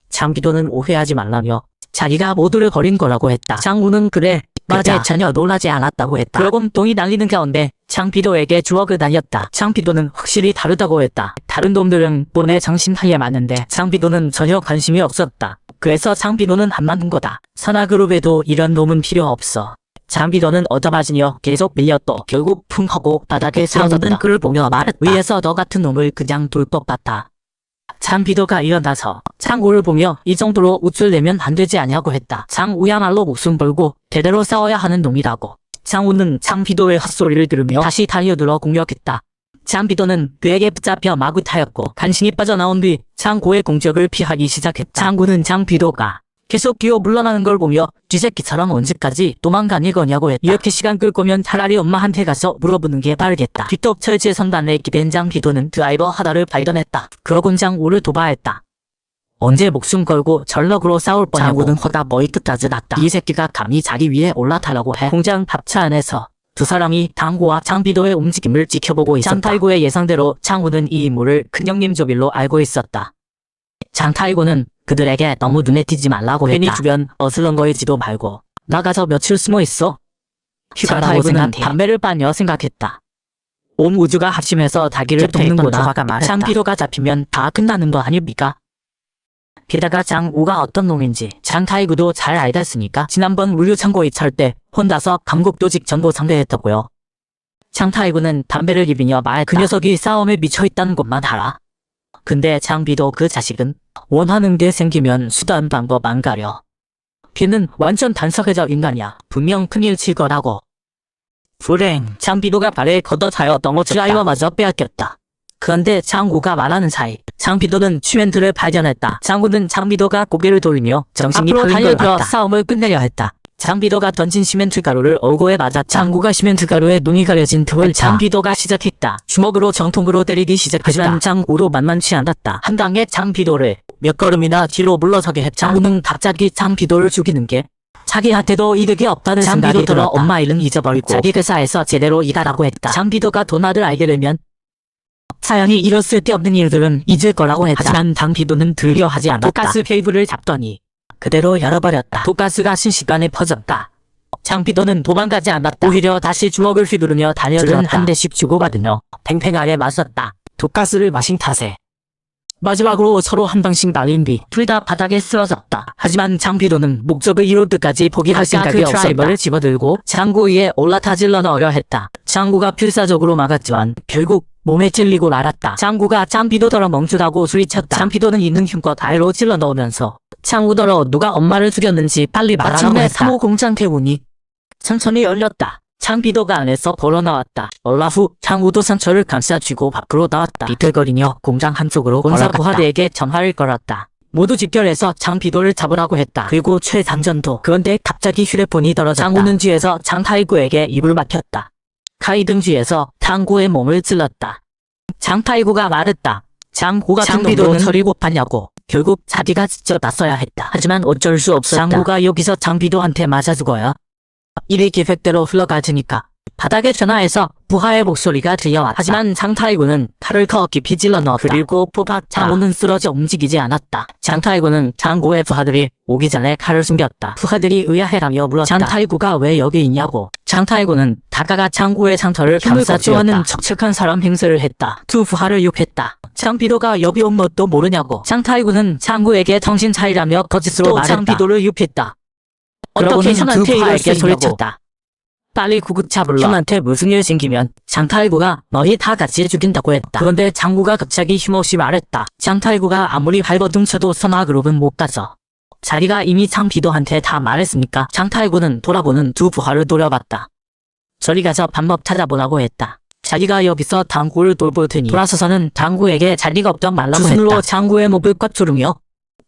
장비도는 오해하지 말라며 자기가 모두를 버린 거라고 했다. 장구는 그래 맞아 전혀 놀라지 않았다고 했다. 그러곤 똥이 날리는 가운데 장비도에게 주먹을 날렸다. 장비도는 확실히 다르다고 했다. 다른 놈들은 돈에 정신하에 많은데 장비도는 전혀 관심이 없었다. 그래서 장비도는 안 맞는 거다. 선화그룹에도 이런 놈은 필요 없어. 장비도는 얻어맞으며 계속 밀렸고 결국 쿵 하고 바닥에 쓰러졌다. 그를 보며 말했다. 위에서 너 같은 놈을 그냥 둘 것 같아. 장비도가 일어나서 장우를 보며 이 정도로 우쭐내면 안 되지 않냐고 했다. 장우야말로 목숨 걸고 대대로 싸워야 하는 놈이라고. 장우는 장비도의 헛소리를 들으며 다시 달려들어 공격했다. 장비도는 그에게 붙잡혀 마구 타였고 간신히 빠져나온 뒤 장고의 공격을 피하기 시작했다. 장구는 장비도가 계속 기어 물러나는 걸 보며 쥐새끼처럼 언제까지 도망가니 거냐고 했다. 이렇게 시간 끌 거면 차라리 엄마한테 가서 물어보는 게 빠르겠다. 뒷떡 철제 선반에 기댄 장비도는 드라이버 하나를 발견했다. 그러곤 장우를 도발했다. 언제 목숨 걸고 전력으로 싸울 뻔하고. 장우는 허다 머리 끝까지 났다. 이 새끼가 감히 자기 위에 올라타라고 해. 공장 밥차 안에서 두 사람이 장구와 장비도의 움직임을 지켜보고 있었다. 장타이고의 예상대로 장우는 이 인물을 큰형님 조빌로 알고 있었다. 장타이고는 그들에게 너무 눈에 띄지 말라고 했다. 괜히 주변 어슬렁거리지도 말고 나가서 며칠 숨어 있어. 장타이고는 담배를 빠녀 생각했다. 온 우주가 합심해서 자기를 돕는구나. 장비도가 잡히면 다 끝나는 거 아닙니까? 게다가 장우가 어떤 놈인지 장타이구도 잘 알았으니까 지난번 물류창고 입찰 때 혼자서 강국조직 전부 상대했다고요. 장타이구는 담배를 입이며 말했다. 그 녀석이 싸움에 미쳐있다는 것만 알아. 근데 장비도 그 자식은 원하는 게 생기면 수단 방법 안 가려. 걔는 완전 단석해적 인간이야. 분명 큰일 칠 거라고. 불행. 장비도가 발에 걷어차여 넘어졌다. 드라이버마저 빼앗겼다. 그런데 장구가 말하는 사이 장비도는 취멘트를 발견했다. 장구는 장비도가 고개를 돌리며 정신이 팔린 걸 봤다. 싸움을 끝내려 했다. 장비도가 던진 시멘트 가루를 얼굴에 맞았다. 장구가 시멘트 가루에 눈이 가려진 틈을 장비도가 시작했다. 주먹으로 정통으로 때리기 시작했다. 하지만 장구도 만만치 않았다. 한 방에 장비도를 몇 걸음이나 뒤로 물러서게 했다. 장구는 갑자기 장비도를 죽이는 게 자기한테도 이득이 없다는 생각이 들어 엄마 일은 잊어버리고 자기 회사에서 제대로 일하라고 했다. 장비도가 도나를 알게 되면 사연이 이럴 쓸데없는 일들은 잊을 거라고 했다. 하지만 장비도는 들려 하지 않았다. 가스 케이블을 잡더니 그대로 열어버렸다. 독가스가 순식간에 퍼졌다. 장피도는 도망가지 않았다. 오히려 다시 주먹을 휘두르며 달려들었다. 한 대씩 주고받으며 팽팽하게 맞섰다. 독가스를 마신 탓에. 마지막으로 서로 한 방씩 날린 뒤 둘 다 바닥에 쓰러졌다. 하지만 장피도는 목적을 이룰 때까지 포기할 생각이 없었다. 트라이버를 집어들고 장구 위에 올라타질러 넣으려 했다. 장구가 필사적으로 막았지만 결국 몸에 찔리고 말았다. 장구가 장피도더러 멈추다고 소리쳤다. 장피도는 있는 힘껏 알로 찔러 넣으면서 장구더러 누가 엄마를 죽였는지 빨리 말하라고 했다. 3호 공장 대문이 천천히 열렸다. 장피도가 안에서 벌어나왔다. 얼마 후 장우도 상처를 감싸쥐고 밖으로 나왔다. 비틀거리며 공장 한쪽으로 본사 부하들에게 전화를 걸었다. 모두 집결해서 장피도를 잡으라고 했다. 그리고 최상전도. 그런데 갑자기 휴대폰이 떨어졌다. 장우는 뒤에서 장타이구에게 입을 막혔다. 카이등 뒤에서 장구의 몸을 찔렀다. 장타이구가 말했다. 장구 같은 놈도 처리 고팠냐고. 결국 자기가 직접 나서야 했다. 하지만 어쩔 수 없었다. 장구가 여기서 장피도한테 맞아 죽어야 일이 계획대로 흘러가지니까. 바닥에 전화해서 부하의 목소리가 들려왔다. 하지만 장타이구는 칼을 더 깊이 찔러 넣었다. 그리고 포박 장구는 쓰러져 움직이지 않았다. 장타이구는 장구의 부하들이 오기 전에 칼을 숨겼다. 부하들이 의아해라며 물었다. 장타이구가 왜 여기 있냐고. 장타이구는 다가가 장구의 상처를 감싸주었는 척척한 사람 행세를 했다. 두 부하를 욕했다. 장피도가 여기 온 것도 모르냐고. 장타이구는 장구에게 정신 차리라며 거짓으로 말했다. 장피도를 욕했다. 어떻게 형한테 이럴 수 소리쳤다. 빨리 구급차 불러. 형한테 무슨 일 생기면 장타이구가 너희 다 같이 죽인다고 했다. 그런데 장구가 갑자기 힘없이 말했다. 장타이구가 아무리 발버둥쳐도 선화그룹은 못 가서. 자기가 이미 장피도한테 다 말했으니까. 장타이구는 돌아보는 두 부하를 노려봤다. 저리 가서 방법 찾아보라고 했다. 자기가 여기서 장구를 돌볼 테니 돌아서서는 장구에게 자리가 없던 말라고 했다. 두 손으로 장구의 목을 꽉 조르며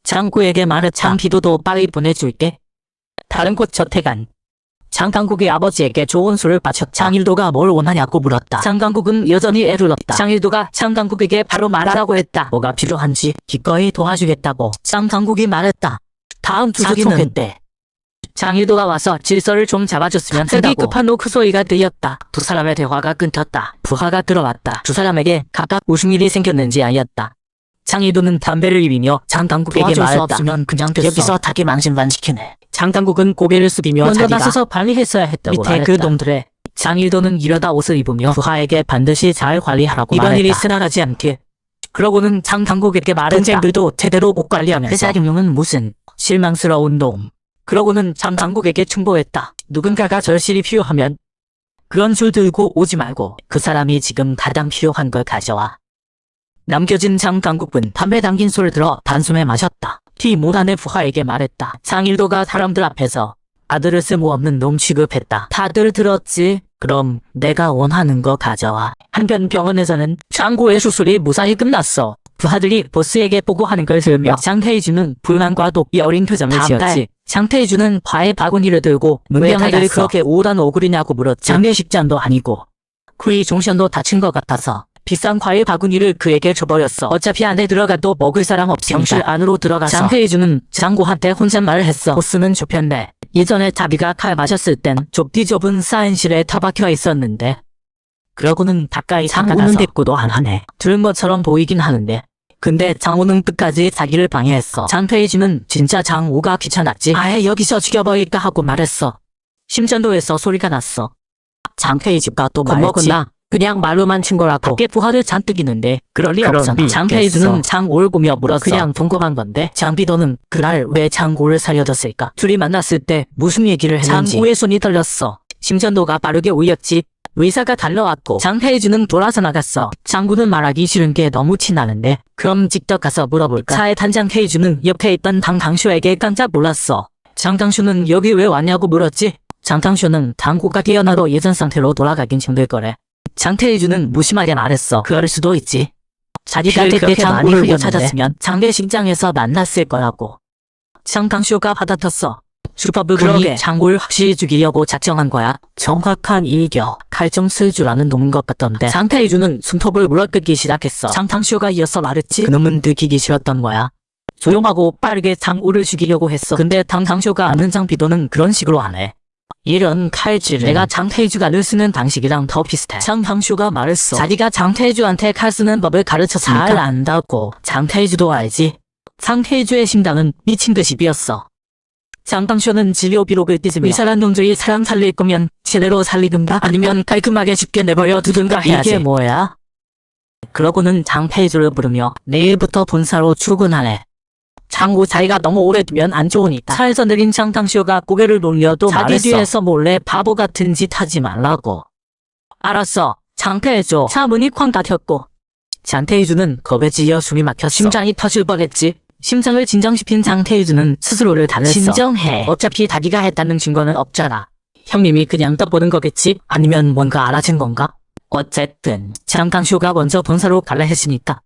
장구에게 말했다. 장피도도 빨리 보내줄게. 다른 곳 저택안. 장강국의 아버지에게 좋은 술을 바쳤다. 장일도가 뭘 원하냐고 물었다. 장강국은 여전히 애를 넣었다. 장일도가 장강국에게 바로 말하라고 했다. 뭐가 필요한지 기꺼이 도와주겠다고 장강국이 말했다. 다음 주 소개 때 장일도가 와서 질서를 좀 잡아줬으면 한다고. 급이 급한 노크 소리가 들렸다. 두 사람의 대화가 끊겼다. 부하가 들어왔다. 두 사람에게 각각 무슨 일이 생겼는지 알렸다. 장일도는 담배를 입이며 장강국에게 말했다. 없으면 그냥 됐어. 여기서 닭이 망신반시키네. 장강국은 고개를 숙이며 먼저 나서서 관리했어야 했다고 밑에 말했다. 그 놈들의 장일도는 이러다 옷을 입으며 부하에게 반드시 잘 관리하라고 이번 말했다. 일이 쓰나가지 않게. 그러고는 장강국에게 말했다. 동생들도 제대로 못 관리하면서 회사경영은 무슨 실망스러운 놈. 그러고는 장강국에게 충고했다. 누군가가 절실히 필요하면 그런 술 들고 오지 말고 그 사람이 지금 가장 필요한 걸 가져와. 남겨진 장강국은 담배 담긴 술을 들어 단숨에 마셨다. 뒤 모란의 부하에게 말했다. 장일도가 사람들 앞에서 아들을 쓸모없는 놈 취급했다. 다들 들었지? 그럼 내가 원하는 거 가져와. 한편 병원에서는 장구의 수술이 무사히 끝났어. 부하들이 보스에게 보고하는 걸 들으며 장태희주는 불만과 돕기 어린 표정을 지었지. 장태희주는 과의 바구니를 들고 왜 다들 그렇게 우울한 얼굴이냐고 물었지. 장례식장도 아니고 그의 종션도 다친 것 같아서 비싼 과일 바구니를 그에게 줘버렸어. 어차피 안에 들어가도 먹을 사람 없으니까. 병실 안으로 들어가서 장태희주는 장구한테 혼잣말을 했어. 보스는 좁혔네. 예전에 자비가 칼 맞았을 땐 좁디 좁은 사인실에 터박혀 있었는데. 그러고는 가까이 장구는 대꾸도 안 하네. 들은 것처럼 보이긴 하는데. 근데 장우는 끝까지 자기를 방해했어. 장태희주는 진짜 장우가 귀찮았지. 아예 여기서 죽여버릴까 하고 말했어. 심전도에서 소리가 났어. 장태희주가 또 겁먹었나? 그냥 말로만 친 거라고. 밖에 부하들 잔뜩 있는데 그럴 리 없잖아. 장태희주는 장우를 보며 물었어. 그냥 궁금한 건데 장비도는 그날 왜 장우를 살려줬을까? 둘이 만났을 때 무슨 얘기를 했는지. 장우의 손이 떨렸어. 심전도가 빠르게 울렸지. 의사가 달려왔고 장태희주는 돌아서 나갔어. 장구는 말하기 싫은 게 너무 티나는데 그럼 직접 가서 물어볼까? 차에 탄 장태희주는 옆에 있던 장강쇼에게 깜짝 놀랐어. 장강쇼는 여기 왜 왔냐고 물었지. 장강쇼는 장구가 깨어나도 예전 상태로 돌아가긴 힘들 거래. 장태희주는 무심하게 말했어. 그럴 수도 있지. 자기가 그때 장구를 못 찾았으면 장례식장에서 만났을 거라고. 장강쇼가 받아쳤어. 슈퍼부군이 장구를 확실히 죽이려고 작정한 거야. 정확한 이겨. 칼좀 쓸 줄 아는 놈인 것 같던데. 장태희주는 손톱을 물어뜯기 시작했어. 장탕쇼가 이어서 말했지. 그놈은 들키기 싫었던 거야. 조용하고 빠르게 장우를 죽이려고 했어. 근데 장탕쇼가 아는 장비도는 그런 식으로 안 해. 이런 칼질을 내가 장태희주가 늘 쓰는 방식이랑 더 비슷해. 장탕쇼가 말했어. 자기가 장태희주한테 칼 쓰는 법을 가르쳤으니까 잘 안다고. 장태희주도 알지. 장태주의 심장은 미친듯이 비었어. 장당쇼는 진료 기록을 띄즈며 의사란 놈들이 사람 살릴 거면 제대로 살리든가 아니면 깔끔하게 쉽게 내버려 두든가 해야지. 이게 뭐야? 그러고는 장태주를 부르며 내일부터 본사로 출근하래. 장고 자기가 너무 오래 두면 안 좋으니까. 차에서 내린 장당쇼가 고개를 돌려도 자기 말했어. 뒤에서 몰래 바보 같은 짓 하지 말라고. 알았어. 장태주. 차 문이 쾅 닫혔고 장태주는 겁에 질려 숨이 막혔어. 심장이 터질 뻔했지. 심장을 진정시킨 장태주는 스스로를 달랬어. 진정해. 어차피 자기가 했다는 증거는 없잖아. 형님이 그냥 떠보는 거겠지? 아니면 뭔가 알아챈 건가? 어쨌든 장당쇼가 먼저 본사로 갈라 했으니까.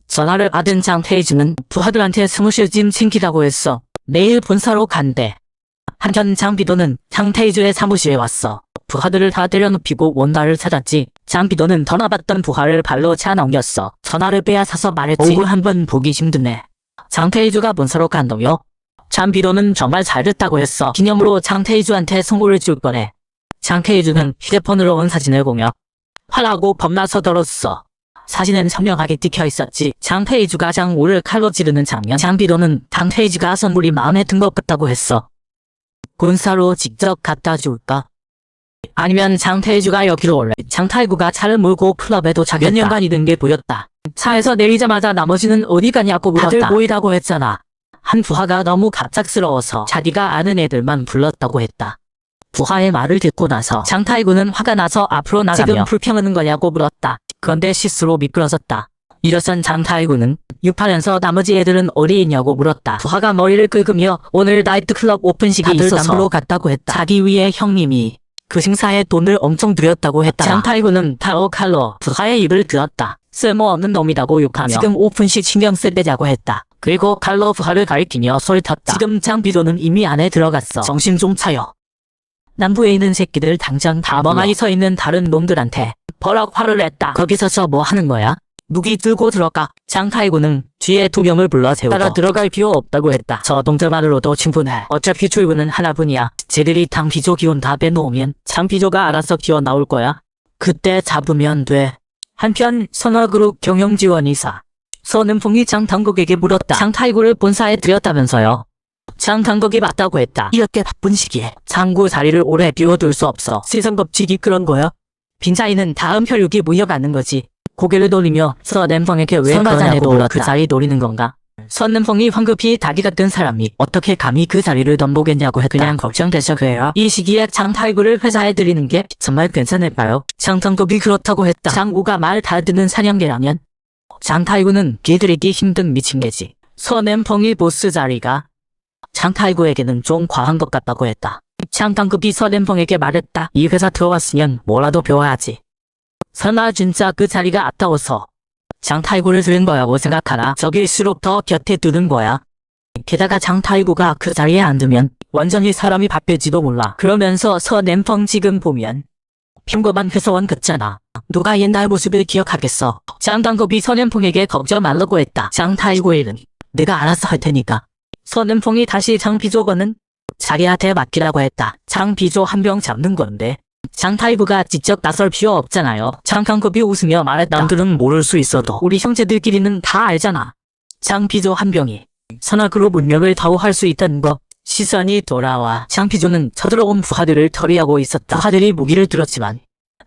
전화를 받은 장태주는 부하들한테 사무실 짐 챙기라고 했어. 내일 본사로 간대. 한편 장비도는 장태주의 사무실에 왔어. 부하들을 다 때려눕히고 뭔가를 찾았지. 장비도는 전화받던 부하를 발로 차 넘겼어. 전화를 빼앗아서 말했지. 얼굴 한번 보기 힘드네. 장태주가 본사로 간다며? 장비도는 정말 잘됐다고 했어. 기념으로 장태주한테 선물을 줄 거래. 장태주는 휴대폰으로 온 사진을 보며 화나고 겁나서 떨었어. 사진은 선명하게 찍혀 있었지. 장태주가 장우를 칼로 찌르는 장면. 장비도는 장태주가 선물이 마음에 든 것 같다고 했어. 본사로 직접 갖다 줄까? 아니면 장태주가 여기로 올래. 장태구가 차를 몰고 클럽에 도착했다. 몇 년간이 된 게 보였다. 차에서 내리자마자 나머지는 어디 가냐고 물었다. 다들 모이라고 했잖아. 한 부하가 너무 갑작스러워서 자기가 아는 애들만 불렀다고 했다. 부하의 말을 듣고 나서 장태구는 화가 나서 앞으로 나가며 지금 불평하는 거냐고 물었다. 그런데 실수로 미끄러졌다. 일어선 장태구는 육하면서 나머지 애들은 어디 있냐고 물었다. 부하가 머리를 긁으며 오늘 나이트클럽 오픈식이 있어서 남부로 갔다고 했다. 자기 위에 형님이 그 행사에 돈을 엄청 들였다고 했다. 장태구는 바로 칼로 부하의 입을 들었다. 쓸모없는 놈이라고 욕하며 지금 오픈식 신경 쓰자고 했다. 그리고 칼로 부하를 가리키며 소리 텄다. 지금 장비도는 이미 안에 들어갔어. 정신 좀 차려. 남부에 있는 새끼들 당장 다 멍하니 서 있는 다른 놈들한테 버럭 화를 냈다. 거기 서서 뭐 하는 거야? 무기 들고 들어가. 장태구는 뒤에 두 명을 불러 세우고 따라 들어갈 필요 없다고 했다. 저 동들만으로도 충분해. 어차피 출근은 하나뿐이야. 쟤들이 장비조 기운 다 빼놓으면 장비조가 알아서 기어 나올 거야. 그때 잡으면 돼. 한편 선화그룹 경영지원이사 서는봉이 장당국에게 물었다. 장태구를 본사에 들였다면서요. 장당국이 맞다고 했다. 이렇게 바쁜 시기에 장구 자리를 오래 비워둘 수 없어. 세상 법칙이 그런 거야? 빈자리는 다음 혈육이 모여가는 거지. 고개를 돌리며 서는봉에게 왜 그러냐고 물었다. 그 자리 노리는 건가? 서는봉이 황급히 닭이 같은 사람이 어떻게 감히 그 자리를 덤보겠냐고 했다. 그냥 걱정돼서 그래요. 이 시기에 장태구를 회사에 들이는 게 정말 괜찮을까요? 장당국이 그렇다고 했다. 장구가 말 다 듣는 사냥개라면 장태구는 개들이기 힘든 미친개지. 서는봉이 보스 자리가 장태구에게는 좀 과한 것 같다고 했다. 장당국이 서는봉에게 말했다. 이 회사 들어왔으면 뭐라도 배워야지. 설마 진짜 그 자리가 아까워서 장태구를 들은 거라고 생각하나? 저길수록 더 곁에 두는 거야. 게다가 장태구가 그 자리에 앉으면 완전히 사람이 바뀔지도 몰라. 그러면서 서는봉 지금 보면 평범한 회사원 같잖아. 누가 옛날 모습을 기억하겠어. 장당국이 서는봉에게 걱정 말라고 했다. 장태구 일은 내가 알아서 할 테니까. 서는봉이 다시 장비조거는 자기한테 맡기라고 했다. 장비조 한 명 잡는 건데 장태구가 직접 나설 필요 없잖아요. 장당국이 웃으며 말했다. 남들은 모를 수 있어도 우리 형제들끼리는 다 알잖아. 장비조 한 명이 선악으로 문명을 좌우할 수 있다는 거. 시선이 돌아와 장비조는 쳐들어온 부하들을 처리하고 있었다. 부하들이 무기를 들었지만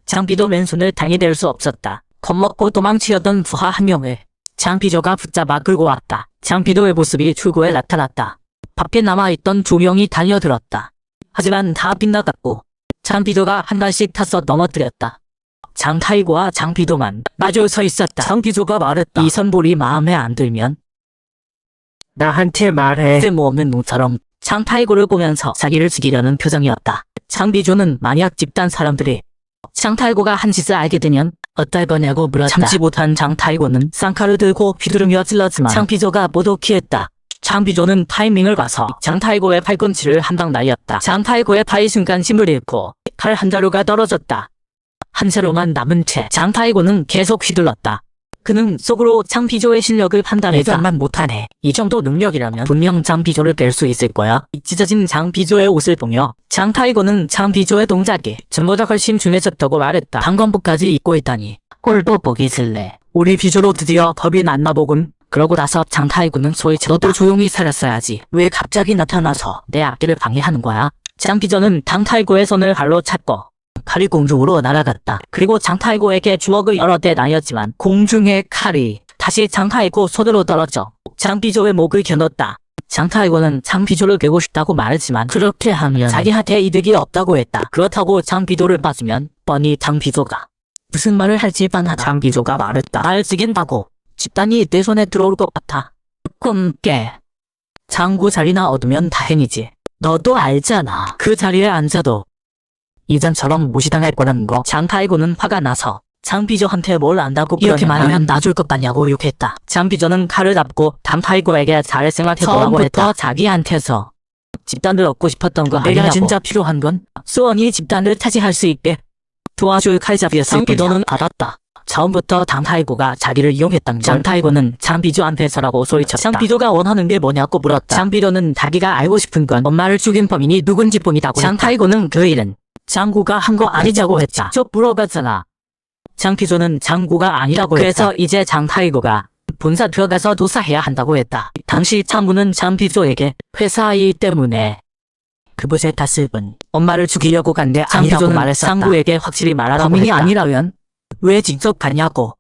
장비조 맨손을 당해낼 수 없었다. 겁먹고 도망치려던 부하 한 명을 장비조가 붙잡아 끌고 왔다. 장비조의 모습이 출구에 나타났다. 밖에 남아있던 두 명이 달려들었다. 하지만 다 빗나갔고 장비조가 한 발씩 타서 넘어뜨렸다. 장태구와 장비조만 마주 서 있었다. 장비조가 말했다. 이 선물이 마음에 안 들면 나한테 말해. 쓸모없는 놈처럼 장태구를 보면서 자기를 죽이려는 표정이었다. 장비조는 만약 집단 사람들이 장태구가 한 짓을 알게 되면 어떨 거냐고 물었다. 참지 못한 장태구는 쌍칼을 들고 휘두르며 찔렀지만 장비조가 모독했다. 장비조는 타이밍을 봐서 장태구의 팔꿈치를 한 방 날렸다. 장태구의 팔이 순간 힘을 잃고 칼 한 자루가 떨어졌다. 한 자루만 남은 채 장태구는 계속 휘둘렀다. 그는 속으로 장비조의 실력을 판단했다. 예전만 못하네. 이 정도 능력이라면 분명 장비조를 뺄 수 있을 거야. 찢어진 장비조의 옷을 보며 장태구는 장비조의 동작이 전보다 훨씬 중해졌다고 말했다. 방검복까지 입고 있다니 꼴도 보기 싫네. 우리 비조로 드디어 겁이 났나 보군. 그러고 나서 장타이구는 소리쳐 너도 조용히 살았어야지. 왜 갑자기 나타나서 내 앞길을 방해하는 거야? 장비전은 장타이구의 손을 발로 잡고 칼이 공중으로 날아갔다. 그리고 장타이구에게 주먹을 여러 대 날렸지만 공중의 칼이 다시 장타이구 손으로 떨어져 장비조의 목을 겨눴다. 장타이구는 장비조를 깨고 싶다고 말했지만 그렇게 하면 자기한테 이득이 없다고 했다. 그렇다고 장비조를 봐주면 뻔히 장비조가 무슨 말을 할지 뻔하다. 장비조가 말했다. 날 죽인다고. 집단이 내 손에 들어올 것 같아. 꿈깨. 장구 자리나 얻으면 다행이지. 너도 알잖아. 그 자리에 앉아도 이전처럼 무시당할 거라는 거. 장타이구는 화가 나서 장비조한테 뭘 안다고 이렇게 말하면 놔줄 것 같냐고 욕했다. 장비조는 칼을 잡고 장타이구에게 잘 생각해보라고 했다. 자기한테서 집단을 얻고 싶었던 거 아니냐고. 내가 진짜 필요한 건 수원이 집단을 차지할 수 있게 도와줄 칼잡이였을 뿐이야. 장비조는 알았다. 처음부터 장타이구가 자기를 이용했단 걸. 장타이구는 장비조한테 서라고 소리쳤다. 장비조가 원하는 게 뭐냐고 물었다. 장비조는 자기가 알고 싶은 건 엄마를 죽인 범인이 누군지 뿐이라고 했다. 장타이구는 그 일은 장구가 한 거 아니냐고 했다. 직접 물어봤잖아. 장비조는 장구가 아니라고 했다. 그래서 이제 장타이구가 본사 들어가서 조사해야 한다고 했다. 당시 장구는 장비조에게 회사 일 때문에 그곳에 탔을 뿐 엄마를 죽이려고 간데 아니라고 말했었다. 장구에게 확실히 말하라고 범인이 했다. 아니라면 왜 직접 갔냐고.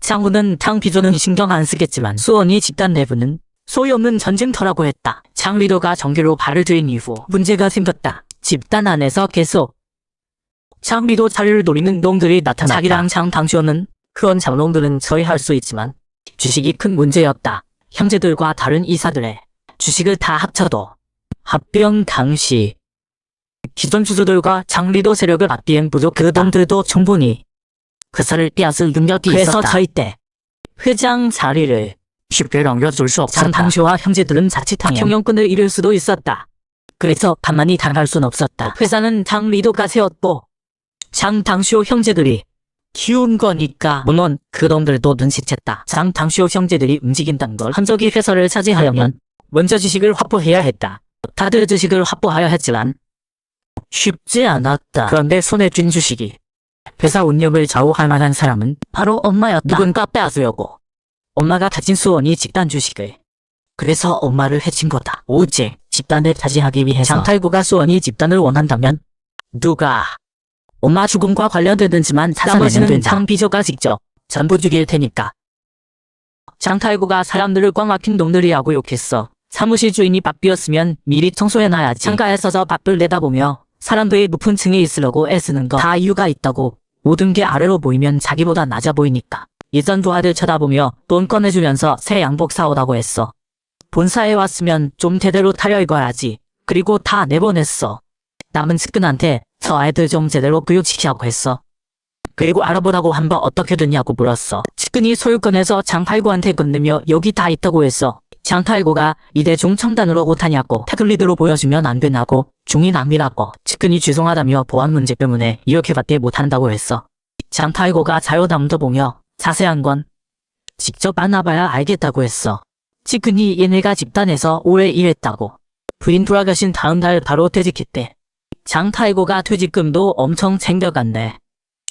장구는 장비조는 신경 안 쓰겠지만 수원이 집단 내부는 소용없는 전쟁터라고 했다. 장비조가 전기로 발을 들인 이후 문제가 생겼다. 집단 안에서 계속 장비조 자리를 노리는 놈들이 나타났다. 자기랑 장당시호는 그런 장놈들은 처리할 수 있지만 주식이 큰 문제였다. 형제들과 다른 이사들의 주식을 다 합쳐도 합병 당시 기존 주주들과 장비조 세력을 합비엔 부족했다. 그 놈들도 충분히 그 살을 떼었을 능력이 있었다. 그래서 저희 때 회장 자리를 쉽게 넘겨줄 수 없었다. 장당시와 형제들은 자칫하면 경영권을 잃을 수도 있었다. 그래서 가만히 당할 순 없었다. 회사는 장리도가 세웠고 장당시호 형제들이 키운 거니까 물론 그놈들도 눈치챘다. 장당시호 형제들이 움직인다는 걸 흔적이 회사를 차지하려면 먼저 지식을 확보해야 했다. 다들 지식을 확보하여 했지만 쉽지 않았다. 그런데 손에 쥔 주식이 회사 운영을 좌우할 만한 사람은 바로 엄마였다. 누군가 빼앗으려고 엄마가 가진 수원이 집단 주식을 그래서 엄마를 해친 거다. 오직 집단을 차지하기 위해서 장타이구가 수원이 집단을 원한다면 누가 엄마 죽음과 관련되든지만 찾아내면 된다. 장비조가 직접 전부 죽일 테니까. 장타이구가 사람들을 꽉 막힌 놈들이라고 욕했어. 사무실 주인이 밥 비웠으면 미리 청소해놔야지. 창가에 서서 밥을 내다보며 사람들이 높은 층에 있으려고 애쓰는 거 다 이유가 있다고. 모든 게 아래로 보이면 자기보다 낮아 보이니까. 예전 부하들 쳐다보며 돈 꺼내주면서 새 양복 사오라고 했어. 본사에 왔으면 좀 제대로 차려입어야지. 그리고 다 내보냈어. 남은 측근한테 저 아이들 좀 제대로 교육시키라고 했어. 그리고 알아보라고 한번 어떻게 됐냐고 물었어. 측근이 소유권에서 장타이구한테 건네며 여기 다 있다고 했어. 장타이구가 이대 중첨단으로 못하냐고 태클리드로 보여주면 안 되냐고 중이 남이라고. 측근이 죄송하다며 보안 문제 때문에 이렇게밖에 못한다고 했어. 장타이구가 자료담도 보며 자세한 건 직접 만나봐야 알겠다고 했어. 측근이 얘네가 집단에서 오래 일했다고. 부인 돌아가신 다음 달 바로 퇴직했대. 장타이구가 퇴직금도 엄청 챙겨갔네.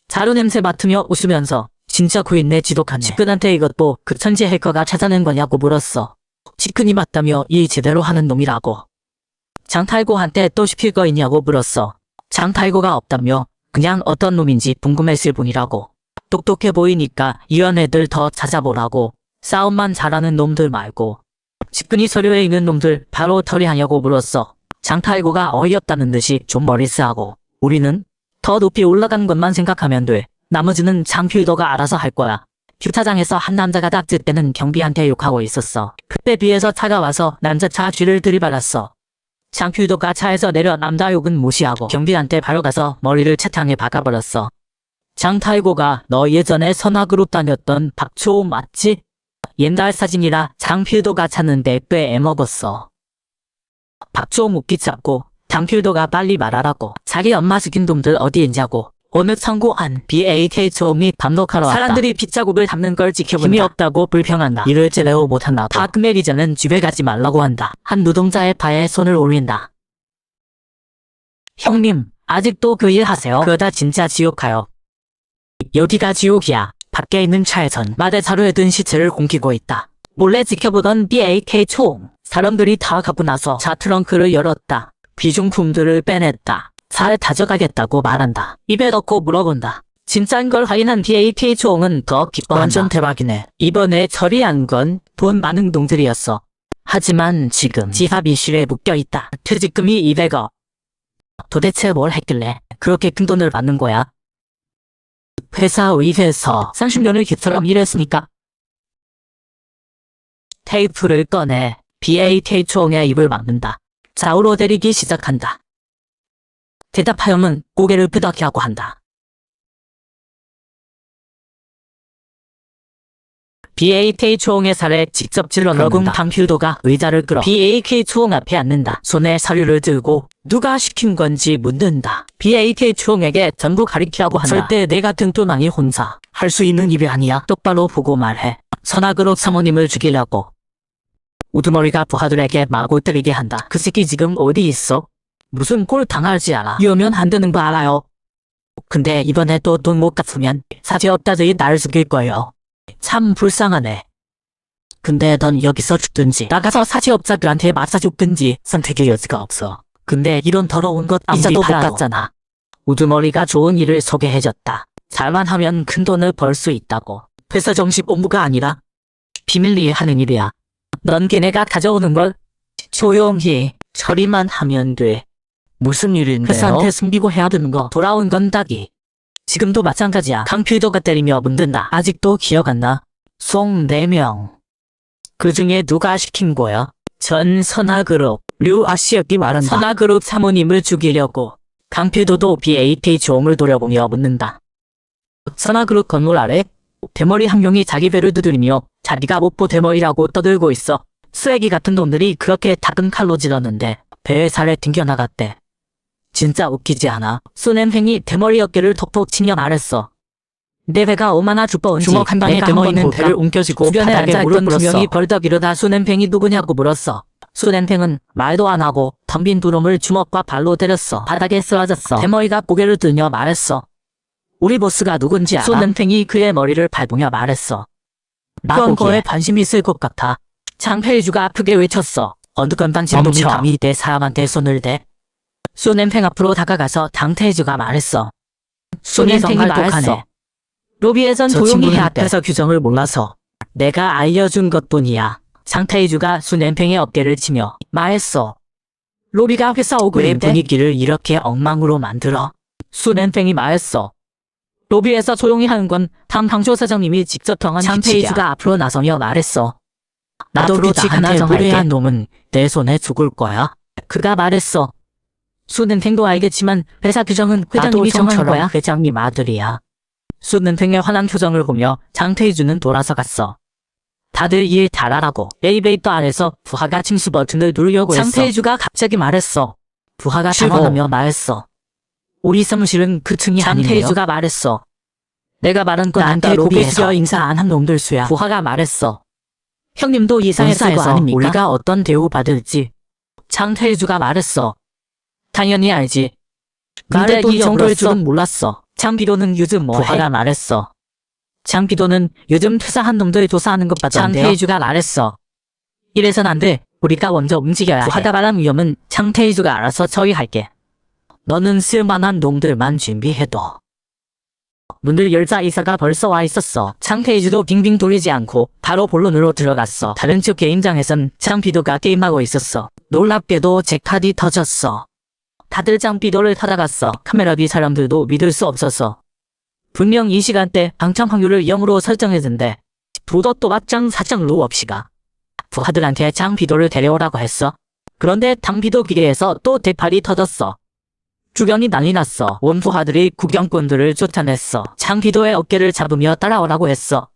자료 냄새 맡으며 웃으면서 진짜 구인네 지독하네. 측근한테 이것도 그 천재 해커가 찾아낸 거냐고 물었어. 측근이 맞다며 일 제대로 하는 놈이라고. 장타이구한테 또 시킬 거 있냐고 물었어. 장타이구가 없다며 그냥 어떤 놈인지 궁금했을 뿐이라고. 똑똑해 보이니까 이런 애들 더 찾아보라고. 싸움만 잘하는 놈들 말고. 측근이 서류에 있는 놈들 바로 처리하냐고 물었어. 장타이구가 어이없다는 듯이 좀 머리쓰하고 우리는 더 높이 올라간 것만 생각하면 돼. 나머지는 장필도가 알아서 할 거야. 주차장에서 한 남자가 닥칠 때는 경비한테 욕하고 있었어. 그때 뒤에서 차가 와서 남자차 뒤를 들이받았어. 장필도가 차에서 내려 남자 욕은 무시하고 경비한테 바로 가서 머리를 채탕에 박아버렸어. 장타이구가 너 예전에 선악그룹 다녔던 박초호 맞지? 옛날 사진이라 장필도가 찾는데 꽤 애먹었어. 박초호 묵기 잡고 장필도가 빨리 말하라고. 자기 엄마 죽인 놈들 어디 있냐고. 어느 창고 안 BAK 초음이 감독하러 왔다. 사람들이 빗자국을 담는 걸 지켜본다. 힘이 없다고 불평한다. 일을 제대로 못한다고. 다그 매니저는 집에 가지 말라고 한다. 한 노동자의 발에 손을 올린다. 형님, 아직도 그 일 하세요? 그러다 진짜 지옥 가요. 여기가 지옥이야. 밖에 있는 차에선 마대 자루에 든 시체를 옮기고 있다. 몰래 지켜보던 BAK 총. 사람들이 다 가고 나서 차 트렁크를 열었다. 귀중품들을 빼냈다. 잘 다져가겠다고 말한다. 입에 넣고 물어본다. 진짜인 걸 확인한 BAK 총은 더 기뻐한다. 완전 대박이네. 이번에 처리한 건 돈 많은 놈들이었어. 하지만 지금 지하비실에 묶여있다. 퇴직금이 200억. 도대체 뭘 했길래 그렇게 큰 돈을 받는 거야? 회사 위에서 30년을 기처럼 일했으니까. 테이프를 꺼내 BAK 총의 입을 막는다. 좌우로 때리기 시작한다. 대답하여는 고개를 끄덕히 하고 한다. BAK 총의 살에 직접 찔러넣는다. 결국 강필도가 의자를 끌어 BAK 총 앞에 앉는다. 손에 서류를 들고 누가 시킨 건지 묻는다. BAK 총에게 전부 가리키라고 한다. 절대 내 같은 또망이 혼자 할 수 있는 일이 아니야. 똑바로 보고 말해. 선악으로 사모님을 죽이려고. 우두머리가 부하들에게 마구 때리게 한다. 그 새끼 지금 어디 있어? 무슨 꼴 당할지 알아. 이러면 안 되는 거 알아요. 근데 이번에 또 돈 못 갚으면 사지업자들이 날 죽일 거예요. 참 불쌍하네. 근데 넌 여기서 죽든지 나가서 사지업자들한테 맞아 죽든지 선택의 여지가 없어. 근데 이런 더러운 것 이자도 못 갚잖아. 우두머리가 좋은 일을 소개해줬다. 잘만 하면 큰 돈을 벌 수 있다고. 회사 정식 업무가 아니라 비밀리에 하는 일이야. 넌 걔네가 가져오는 걸 조용히 처리만 하면 돼. 무슨 일인데요? 회사한테 숨기고 해야 되는 거 돌아온 건 딱이. 지금도 마찬가지야. 강필도가 때리며 묻는다. 아직도 기억 안 나? 총 4명. 그 중에 누가 시킨 거야? 전 선화그룹 류아씨였기 말한다. 선화그룹 사모님을 죽이려고. 강필도도 BAK 총을 돌려보며 묻는다. 선화그룹 건물 아래 대머리 한 명이 자기 배를 두드리며 자기가 못보 대머리라고 떠들고 있어. 쓰레기 같은 놈들이 그렇게 작은 칼로 찔렀는데 배에 살에 튕겨나갔대. 진짜 웃기지 않아? 손냄팽이 대머리 어깨를 톡톡 치며 말했어. 내 배가 얼마나 두꺼운지 주먹 한 방에 대머리는 배를 움켜쥐고 주변에 앉아있던 두 명이 벌떡 일어나 손냄팽이 누구냐고 물었어. 손냄팽은 말도 안 하고 덤빈 두 놈을 주먹과 발로 때렸어. 바닥에 쓰러졌어. 대머리가 고개를 들며 말했어. 우리 보스가 누군지 알아? 손냄팽이 그의 머리를 밟으며 말했어. 그런 거에 관심이 있을 것 같아. 장폐일주가 아프게 외쳤어. 어느 건방진 놈이 감히 내 사람한테 손을 대? 손냄팽 앞으로 다가가서 장태주가 말했어. 손냄팽이 말했어. 로비에선 조용히 해야 돼서 규정을 몰라서 내가 알려준 것뿐이야. 장태주가 손냄팽의 어깨를 치며 말했어. 로비가 회사 오고 왜 분위기를 이렇게 엉망으로 만들어? 손냄팽이 말했어. 로비에서 조용히 하는 건 담당조 사장님이 직접 정한 장태주가 앞으로 나서며 말했어. 나도 규칙 하나 무례한 놈은 내 손에 죽을 거야. 그가 말했어. 손냄팽도 알겠지만 회사 규정은 회장님이 정한 거야. 회장님 아들이야. 손냄팽의 화난 표정을 보며 장태주는 돌아서 갔어. 다들 일 잘하라고. 엘리베이터 안에서 부하가 징수 버튼을 누르려고 했어. 장태주가 갑자기 말했어. 부하가 당황하며 말했어. 우리 사무실은 그 층이 아니에요. 장태주가 말했어. 내가 말한 건 나한테 고개 숙여 인사 안 한 놈들 수야. 부하가 말했어. 형님도 이사했을 거 아닙니까? 우리가 어떤 대우 받을지. 장태주가 말했어. 당연히 알지. 근데 이 정도일 줄은 몰랐어. 장비도는 요즘 뭐해? 부하가 말했어. 장비도는 요즘 퇴사한 놈들 조사하는 것 같던데요. 장태주가 말했어. 이래선 안 돼. 우리가 먼저 움직여야 해. 부하가 말한 위험은 장태주가 알아서 처리할게. 너는 쓸만한 놈들만 준비해둬. 문을 열자 이사가 벌써 와 있었어. 장태주도 빙빙 돌리지 않고 바로 본론으로 들어갔어. 다른 쪽 게임장에선 장비도가 게임하고 있었어. 놀랍게도 잭팟이 터졌어. 다들 장비도를 타다갔어. 카메라비 사람들도 믿을 수 없었어. 분명 이 시간대 방청 확률을 0으로 설정했는데 도덕도 맞짱 사장로 없이가 부하들한테 장비도를 데려오라고 했어. 그런데 장비도 기계에서 또 대팔이 터졌어. 주변이 난리 났어. 원부하들이 구경꾼들을 쫓아냈어. 장비도의 어깨를 잡으며 따라오라고 했어.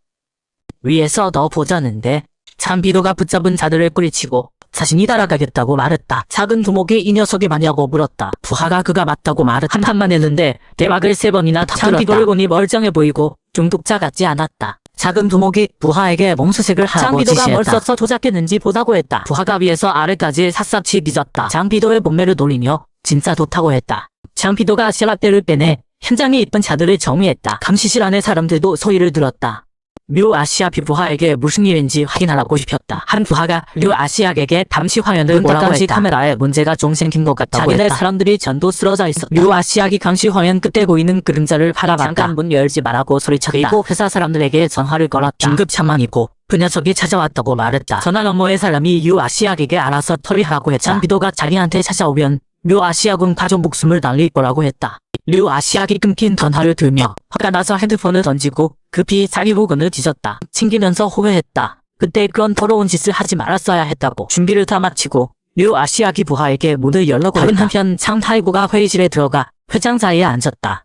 위에서 너 보자는데 장비도가 붙잡은 자들을 뿌리치고 자신이 따라가겠다고 말했다. 작은 두목이 이 녀석이 맞냐고 물었다. 부하가 그가 맞다고 말을 한 판만 했는데 대박을 3번이나 터뜨렸다. 장비도를 보니 멀쩡해 보이고 중독자 같지 않았다. 작은 두목이 부하에게 몽수색을 하고 장비도가 지시했다. 뭘 써서 조작했는지 보자고 했다. 부하가 위에서 아래까지 샅샅이 뒤졌다. 장비도의 몸매를 돌리며 진짜 좋다고 했다. 장비도가 시랍대를 빼내 현장에 있던 자들을 정리했다. 감시실 안의 사람들도 소리를 들었다. 류 아시아기 부하에게 무슨 일인지 확인하라고 싶었다. 한 부하가 류 아시아에게 감시 화면을 보라고 감시 했다. 카메라에 문제가 좀 생긴 것 같다고 자기네 했다. 사람들이 전부 쓰러져 있었다. 류 아시아기 감시 화면 끝에 보이는 그림자를 바라봤다. 잠깐 문 열지 말라고 소리쳤다. 그리고 회사 사람들에게 전화를 걸었다. 긴급 상황이고 그 녀석이 찾아왔다고 말했다. 전화 너머의 사람이 류 아시아에게 알아서 처리하라고 했다. 장비도가 자기한테 찾아오면 류 아시아군 가족 목숨을 날릴 거라고 했다. 류 아시아기 끊긴 전화를 들며 화가 나서 핸드폰을 던지고 급히 자기 물건을 뒤졌다. 챙기면서 후회했다. 그때 그런 더러운 짓을 하지 말았어야 했다고. 준비를 다 마치고 류 아시아기 부하에게 문을 열라고 했다. 한편 장타이고가 회의실에 들어가 회장 자리에 앉았다.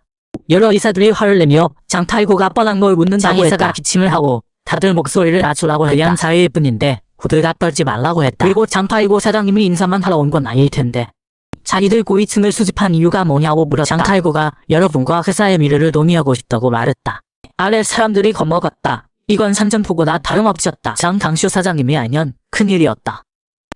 여러 이사들이 화를 내며 장타이고가 뻔한 걸 묻는다고 했다. 장이사가 기침을 하고 다들 목소리를 낮추라고 했다. 자리일 뿐인데 호들갑 떨지 말라고 했다. 그리고 장타이고 사장님이 인사만 하러 온 건 아닐 텐데 자기들 고위층을 수집한 이유가 뭐냐고 물었다. 장타이고가 여러분과 회사의 미래를 논의하고 싶다고 말했다. 아래 사람들이 겁먹었다. 이건 산전포고나 다름없었다. 장당쇼 사장님이 아니면 큰일이었다.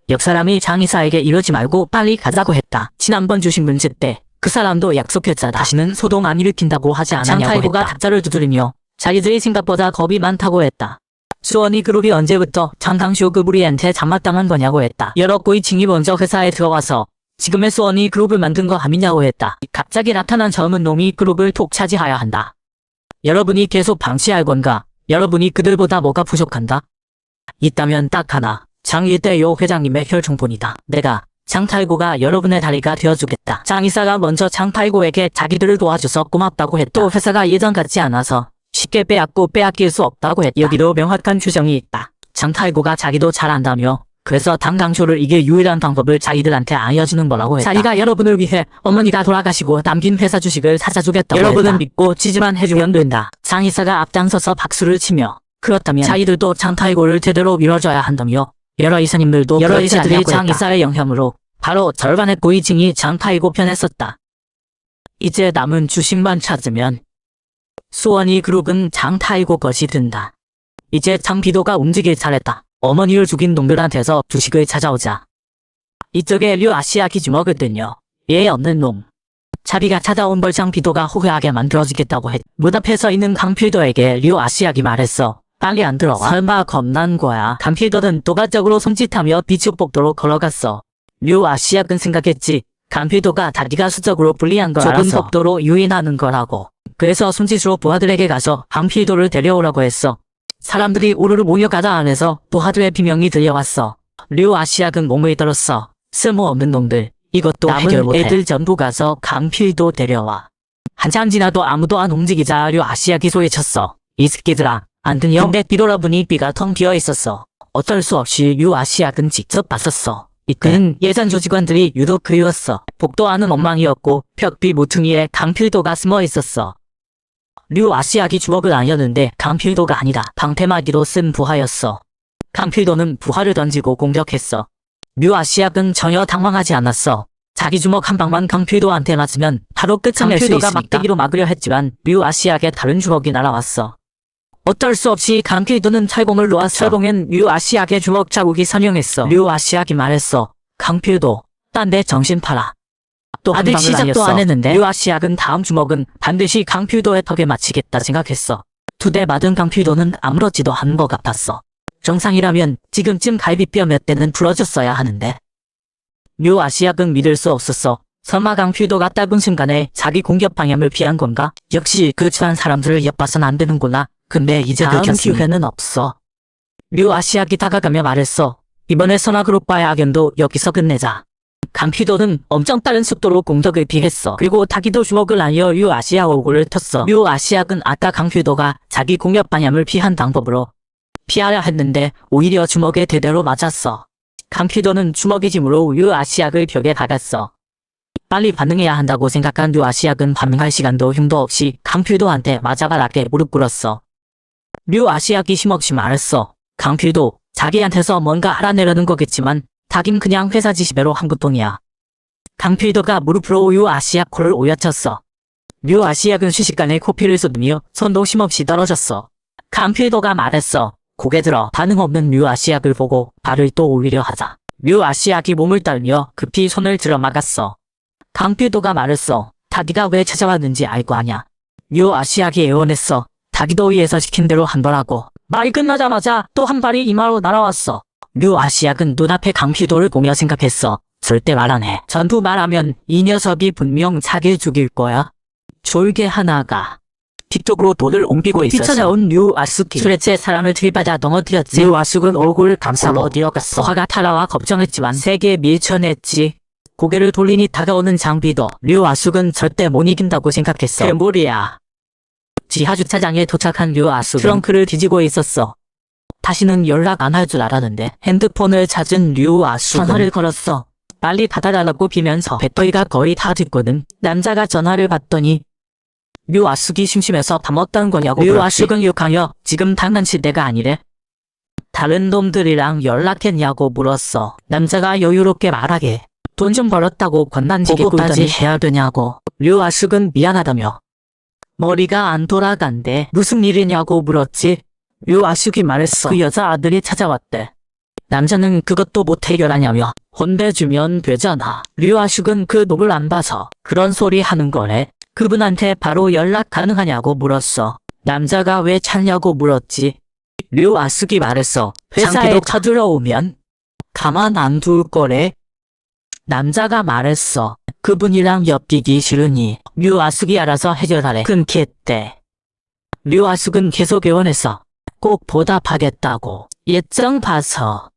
옆 사람이 장이사에게 이러지 말고 빨리 가자고 했다. 지난번 주식 문제 때 그 사람도 약속했잖아. 다시는 소동 안 일으킨다고 하지 않았냐고 장타이고가 했다. 답자를 두드리며 자기들이 생각보다 겁이 많다고 했다. 수원이 그룹이 언제부터 장당쇼 그부리한테 장맞당한 거냐고 했다. 여러 고위층이 먼저 회사에 들어와서 지금의 수원이 그룹을 만든 거 아니냐고 했다. 갑자기 나타난 젊은 놈이 그룹을 톡 차지해야 한다. 여러분이 계속 방치할 건가? 여러분이 그들보다 뭐가 부족한다? 있다면 딱 하나. 장일대요 회장님의 혈통본이다. 내가 장타이고가 여러분의 다리가 되어주겠다. 장이사가 먼저 장타이고에게 자기들을 도와줘서 고맙다고 했다. 또 회사가 예전 같지 않아서 쉽게 빼앗고 빼앗길 수 없다고 했다. 여기도 명확한 규정이 있다. 장타이고가 자기도 잘 안다며 그래서 당강쇼를 이길 유일한 방법을 자기들한테 알려주는 거라고 했다. 자기가 여러분을 위해 어머니가 돌아가시고 남긴 회사 주식을 사자주겠다고 여러분은 했다. 믿고 지지만 해주면 된다. 장이사가 앞장서서 박수를 치며 그렇다면 자기들도 장타이고를 제대로 밀어줘야 한다며 여러 이사님들도 여러 이사들이 장이사의 영향으로 바로 절반의 고위층이 장타이고 편에 섰다. 이제 남은 주식만 찾으면 수원이 그룹은 장타이고 것이 된다. 이제 장비도가 움직일 차례다. 어머니를 죽인 놈들한테서 주식을 찾아오자. 이쪽에 류 아시아기 주먹을 들며 예 없는 놈. 자비가 찾아온 걸 장비도가 후회하게 만들어주겠다고 했. 문 앞에 서 있는 강필도에게 류 아시아기 말했어. 빨리 안 들어와. 설마 겁난 거야. 강필도는 도가적으로 손짓하며 비축복도로 걸어갔어. 류 아시아는 생각했지. 강필도가 다리가 수적으로 불리한 걸 알아서 좁은 복도로 유인하는 거라고. 그래서 손짓으로 부하들에게 가서 강필도를 데려오라고 했어. 사람들이 우르르 모여가다 안에서 부하들의 비명이 들려왔어. 류 아시아는 몸을 들었어. 쓸모없는 놈들. 이것도 해결 못해. 애들 전부 가서 강필도 데려와. 한참 지나도 아무도 안 움직이자 류 아시아기 소리쳤어. 이 새끼들아. 안 들려? 근데 뒤돌아보니 삐가 텅 비어있었어. 어쩔 수 없이 류 아시아는 직접 봤었어. 이때는 예전 조직원들이 유독 그리웠어. 복도 안은 엉망이었고 벽비 모퉁이에 강필도가 숨어있었어. 류 아시아기 주먹을 아니었는데 강필도가 아니다. 방패막이로 쓴 부하였어. 강필도는 부하를 던지고 공격했어. 류 아시아는 전혀 당황하지 않았어. 자기 주먹 한 방만 강필도한테 맞으면 바로 끝장낼 수 있으니까. 강필도가 막대기로 막으려 했지만 류 아시아의 다른 주먹이 날아왔어. 어쩔 수 없이 강필도는 철봉을 놓았어. 철봉엔 류 아시아의 주먹 자국이 선명했어. 류 아시아기 말했어. 강필도, 딴 데 정신 팔아. 또 아직 시작도 안 했는데 류 아시아는 다음 주먹은 반드시 강필도의 턱에 맞히겠다 생각했어. 두 대 맞은 강필도는 아무렇지도 않은 것 같았어. 정상이라면 지금쯤 갈비뼈 몇 대는 부러졌어야 하는데. 류 아시아는 믿을 수 없었어. 설마 강필도가 짧은 순간에 자기 공격 방향을 피한 건가? 역시 그 집안 사람들을 엿봐선 안 되는구나. 근데 이제 다음 기회는 없어. 류 아시아기 다가가며 말했어. 이번에 선화그룹과의 악연도 여기서 끝내자. 강필도는 엄청 빠른 속도로 공격을 피했어. 그리고 자기도 주먹을 알려 류 아시아 얼굴을 텄어. 류 아시아는 아까 강필도가 자기 공격 방향을 피한 방법으로 피하려 했는데 오히려 주먹에 대대로 맞았어. 강필도는 주먹의 힘으로 류 아시아를 벽에 박았어. 빨리 반응해야 한다고 생각한 류 아시아는 반응할 시간도 흉도 없이 강필도한테 맞아가라게 무릎 꿇었어. 류 아시아기 힘없이 말했어. 강필도, 자기한테서 뭔가 알아내려는 거겠지만 자긴 그냥 회사 지시대로 한 것뿐이야. 강필도가 무릎으로 류 아시아 코를 오여쳤어. 류 아시아는 순식간에 코피를 쏟으며 손도 힘없이 떨어졌어. 강필도가 말했어. 고개 들어. 반응 없는 류 아시아를 보고 발을 또 올리려 하자. 류 아시아기 몸을 떨며 급히 손을 들어 막았어. 강필도가 말했어. 자기가 왜 찾아왔는지 알고 아냐. 류 아시아기 애원했어. 자기도 위에서 시킨 대로 한 거라고. 말이 끝나자마자 또 한 발이 이마로 날아왔어. 류아시약은 눈앞에 강피도를 보며 생각했어. 절대 말 안 해. 전부 말하면 이 녀석이 분명 자기를 죽일 거야. 졸개 하나가 뒤쪽으로 돌을 옮기고 있었어. 뛰쳐나온 류아숙이 수레째 사람을 들이받아 넘어뜨렸지. 류아숙은 얼굴을 감싸고 어디어갔어. 화가 타라와 걱정했지만 세게 밀쳐냈지. 고개를 돌리니 다가오는 장비도. 류아숙은 절대 못 이긴다고 생각했어. 괴물이야. 지하주차장에 도착한 류아숙은 트렁크를 뒤지고 있었어. 다시는 연락 안 할 줄 알았는데 핸드폰을 찾은 류아숙은 전화를 걸었어. 빨리 받아달라고 비면서 배터리가 거의 다 됐거든. 남자가 전화를 받더니 류아숙이 심심해서 밥 먹던 거냐고. 류아숙은 욕하여 지금 장난칠 때가 아니래. 다른 놈들이랑 연락했냐고 물었어. 남자가 여유롭게 말하게 돈 좀 벌었다고 권난지게 굴더니 해야 되냐고. 류아숙은 미안하다며 머리가 안 돌아간대. 무슨 일이냐고 물었지. 류아숙이 말했어. 그 여자 아들이 찾아왔대. 남자는 그것도 못 해결하냐며 혼내주면 되잖아. 류아숙은 그 놈을 안 봐서 그런 소리 하는 거래. 그분한테 바로 연락 가능하냐고 물었어. 남자가 왜 찾냐고 물었지. 류아숙이 말했어. 회사에 찾으러 오면 가만 안 둘 거래. 남자가 말했어. 그분이랑 엮이기 싫으니 류아숙이 알아서 해결하래. 끊겠대. 류아숙은 계속 애원했어. 꼭 보답하겠다고. 예정 봐서.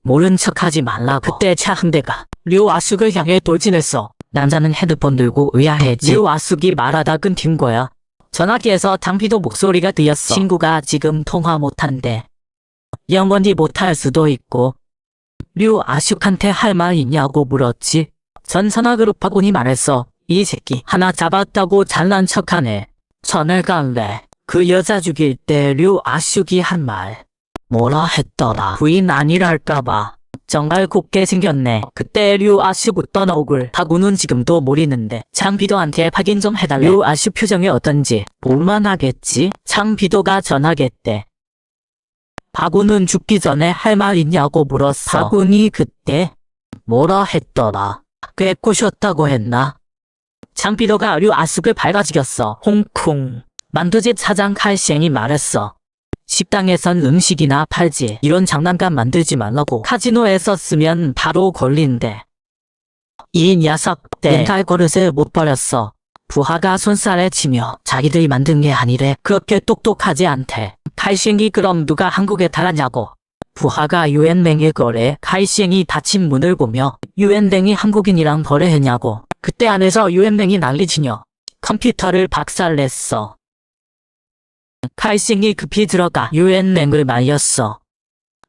모른 척하지 말라고. 그때 차 한 대가 류아숙을 향해 돌진했어. 남자는 핸드폰 들고 의아해지. 류아숙이 말하다 끊긴 거야. 전화기에서 장비도 목소리가 들렸어. 친구가 지금 통화 못한대. 영원히 못할 수도 있고. 류아숙한테 할 말 있냐고 물었지. 전산화그룹하고니 말했어. 이 새끼 하나 잡았다고 잘난 척하네. 전화 갈래. 그 여자 죽일 때 류아숙이 한 말. 뭐라 했더라. 부인 아니랄까봐. 정말 곱게 생겼네. 그때 류아숙 웃던 얼굴 하고는 지금도 모르는데 장비도한테 확인 좀 해달래. 류아숙 표정이 어떤지 볼만하겠지. 장비도가 전화겠대. 바구는 죽기 전에 할 말 있냐고 물었어. 바구니 그때 뭐라 했더라. 꽤 꼬셨다고 했나? 장비도가 류아숙을 발가죽였어. 홍콩 만두집 사장 칼셴이 말했어. 식당에선 음식이나 팔지. 이런 장난감 만들지 말라고. 카지노에서 쓰면 바로 걸린대. 이 녀석 렌탈 버릇을 못 버렸어. 부하가 손살에 치며 자기들이 만든 게 아니래. 그렇게 똑똑하지 않대. 칼셴이 그럼 누가 한국에 달았냐고. 부하가 유엔맹의 거래. 칼셴이 닫힌 문을 보며 유엔맹이 한국인이랑 거래했냐고. 그때 안에서 유엔맹이 난리치며 컴퓨터를 박살냈어. 칼셴이 급히 들어가 유엔맹을 말렸어.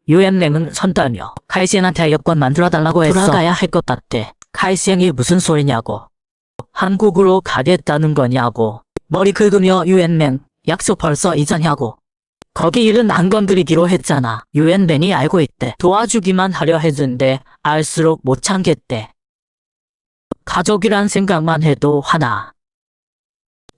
유엔맹은 선다며 칼셴한테 여권 만들어달라고 했어. 돌아가야 할 것 같대. 칼셴이 무슨 소리냐고. 한국으로 가겠다는 거냐고. 머리 긁으며 유엔맹 약속 벌써 잊었냐고. 거기 일은 안 건드리기로 했잖아. 유엔맹이 알고 있대. 도와주기만 하려 했는데 알수록 못 참겠대. 가족이란 생각만 해도 화나.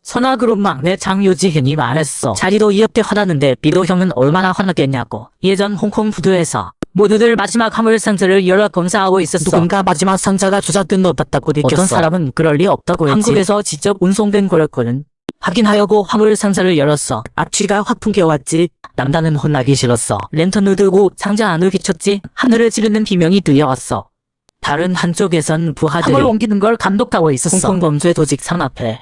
선화그룹 막내 장유지현이 말했어. 자리도 이렇게 화났는데 비도 형은 얼마나 화났겠냐고. 예전 홍콩 부두에서 모두들 마지막 화물상자를 여러 검사하고 있었어. 누군가 마지막 상자가 조작된 것 같다고 느꼈어. 어떤 사람은 그럴 리 없다고 했지. 한국에서 직접 운송된 거였거든. 확인하려고 화물상자를 열었어. 앞뒤가 확 풍겨왔지. 남자는 혼나기 싫었어. 랜턴을 들고 상자 안을 비췄지. 하늘을 찌르는 비명이 들려왔어. 다른 한쪽에선 부하들이 화물 옮기는 걸 감독하고 있었어. 홍콩 범죄 조직 산앞에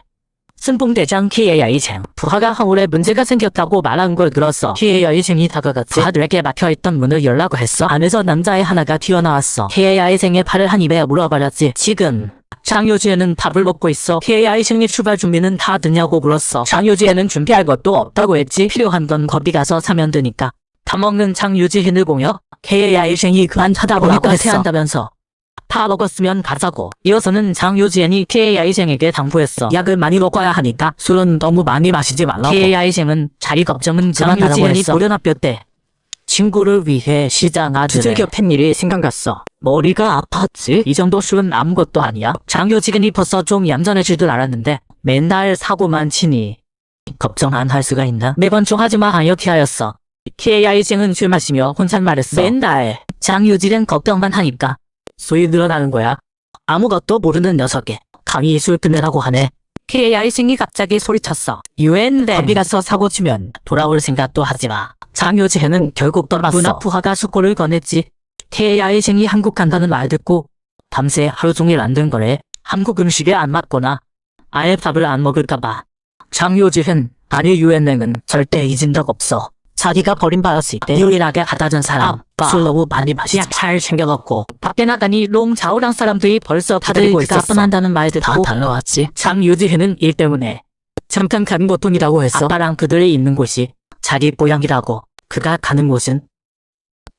승봉대장 KAI생 부하가 화물에 문제가 생겼다고 말한 걸 들었어. KAI생이 다가갔지. 부하들에게 막혀있던 문을 열라고 했어. 안에서 남자애 하나가 튀어나왔어. KAI생의 팔을 한 입에 물어버렸지. 지금 장효지에는 밥을 먹고 있어. KAI생이 출발 준비는 다 됐냐고 물었어. 장효지에는 준비할 것도 없다고 했지. 필요한 건 거기 가서 사면 되니까. 다 먹는 장유지현을 보며 KAI생이 그만 쳐다보라고 해한다면서. 다 먹었으면 가자고. 이어서는 장유지엔이 KAI생에게 당부했어. 약을 많이 먹어야 하니까 술은 너무 많이 마시지 말라고. KAI생은 자기 걱정은 그만하라고 했어. 고려나뼈 친구를 위해 시장 아들의 두들겨 팬 일이 생각났어. 머리가 아팠지? 이 정도 술은 아무것도 아니야. 장유지엔이 벌써 좀 얌전해질 줄 알았는데 맨날 사고만 치니 걱정 안 할 수가 있나? 매번 좀 하지마 하여티 하였어. KAI생은 술 마시며 혼잣말했어. 맨날 장유지엔 걱정만 하니까 소위 늘어나는 거야. 아무것도 모르는 녀석에 감히 술 끊으라고 하네. TAI생이 갑자기 소리쳤어. 유엔데 거기 가서 사고 치면 돌아올 생각도 하지 마. 장효지혜는 결국 떠났어. 문화부하가 수고를 권했지. TAI생이 한국 간다는 말 듣고 밤새 하루 종일 안 된 거래. 한국 음식에 안 맞거나 아예 밥을 안 먹을까봐. 장효지혜는 아니 유엔냉은 절대 잊은 적 없어. 자기가 버림받았을 때 유일하게 받아준 사람. 술 너무 많이 마시지. 잘 챙겨먹고 밖에 나가니 롱자오랑 사람들이 벌써 다들 그가 떠난다는 말 듣고 다 달려왔지. 장유지혜는 일 때문에 잠깐 간 보통이라고 했어. 아빠랑 그들이 있는 곳이 자기 고향이라고. 그가 가는 곳은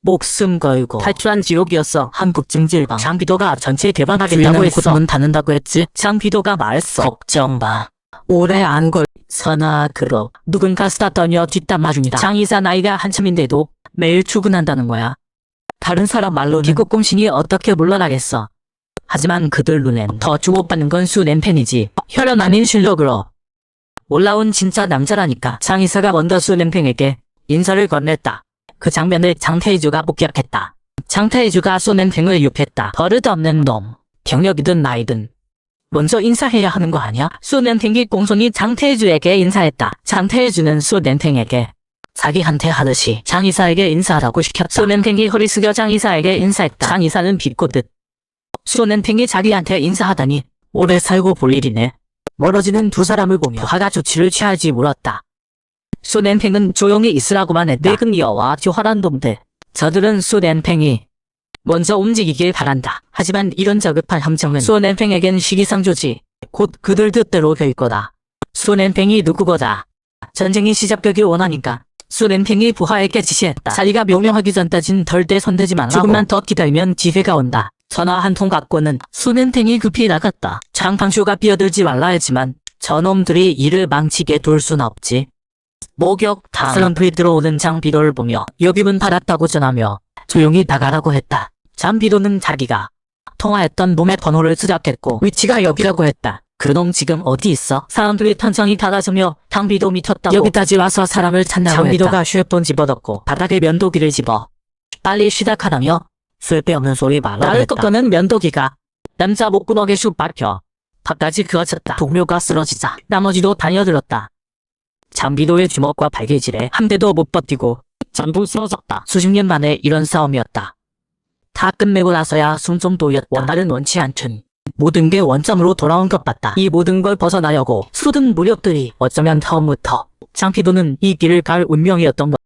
목숨 걸고 탈출한 지옥이었어. 한국 찜질방. 장비도가 전체 개방하겠다고 했어. 소문 닫는다고 했지. 장비도가 말했어. 걱정 마. 오래 안 걸. 선아 그럼 누군가 수다 떠녀 뒷담화 중이다. 장이사 나이가 한참인데도 매일 출근한다는 거야. 다른 사람 말로는 기국 공신이 어떻게 물러나겠어. 하지만 그들 눈엔 더 주목받는 건 수냄팽이지. 혈연 아닌 실력으로 올라온 진짜 남자라니까. 장이사가 먼저 수냄팽에게 인사를 건넸다. 그 장면을 장태희주가 목격했다. 장태희주가 수냄팽을 욕했다. 버릇없는 놈. 경력이든 나이든 먼저 인사해야 하는 거 아니야? 수냄팽이 공손히 장태희주에게 인사했다. 장태희주는 수냄팽에게 자기한테 하듯이 장이사에게 인사하라고 시켰다. 수냄팽이 허리 숙여 장이사에게 인사했다. 장이사는 비꼬듯 수냄팽이 자기한테 인사하다니 오래 살고 볼 일이네. 멀어지는 두 사람을 보며 화가 조치를 취할지 물었다. 수냄팽은 조용히 있으라고만 했다. 늙은 여와 교활한 놈들. 저들은 수냄팽이 먼저 움직이길 바란다. 하지만 이런 저급한 함정은 수냄팽에겐 시기상조지. 곧 그들 뜻대로 될 거다. 수냄팽이 누구보다 전쟁이 시작되길 원하니까 수냄팽이 부하에게 지시했다. 자리가 명령하기 전까진 절대 손대지 말라고. 조금만 더 기다리면 기회가 온다. 전화 한 통 갖고는 수냄팽이 급히 나갔다. 장팡쇼가 비어들지 말라 했지만 저놈들이 일을 망치게 둘 순 없지. 목욕 다음 사람들이 들어오는 장비도를 보며 여비문 받았다고 전하며 조용히 나가라고 했다. 장비도는 자기가 통화했던 놈의 번호를 수작했고 위치가 여기라고 했다. 그놈 지금 어디 있어? 사람들이 탄창이 닫아서며 장비도 미쳤다고 여기까지 와서 사람을 찾나고 장비도가 했다. 휴대폰 집어넣고 바닥에 면도기를 집어 빨리 시작하라며 쓸데없는 소리 말라고 나를 했다. 꺾어는 면도기가 남자 목구멍에 쑥 박혀 바까지 그어졌다. 동료가 쓰러지자 나머지도 달려들었다. 장비도의 주먹과 발길질에 한 대도 못 버티고 전부 쓰러졌다. 수십 년 만에 이런 싸움이었다. 다 끝내고 나서야 숨정도였다. 원활은 원치 않든 모든 게 원점으로 돌아온 것 같다. 이 모든 걸 벗어나려고 수든 무력들이 어쩌면 처음부터 장비도는 이 길을 갈 운명이었던 것.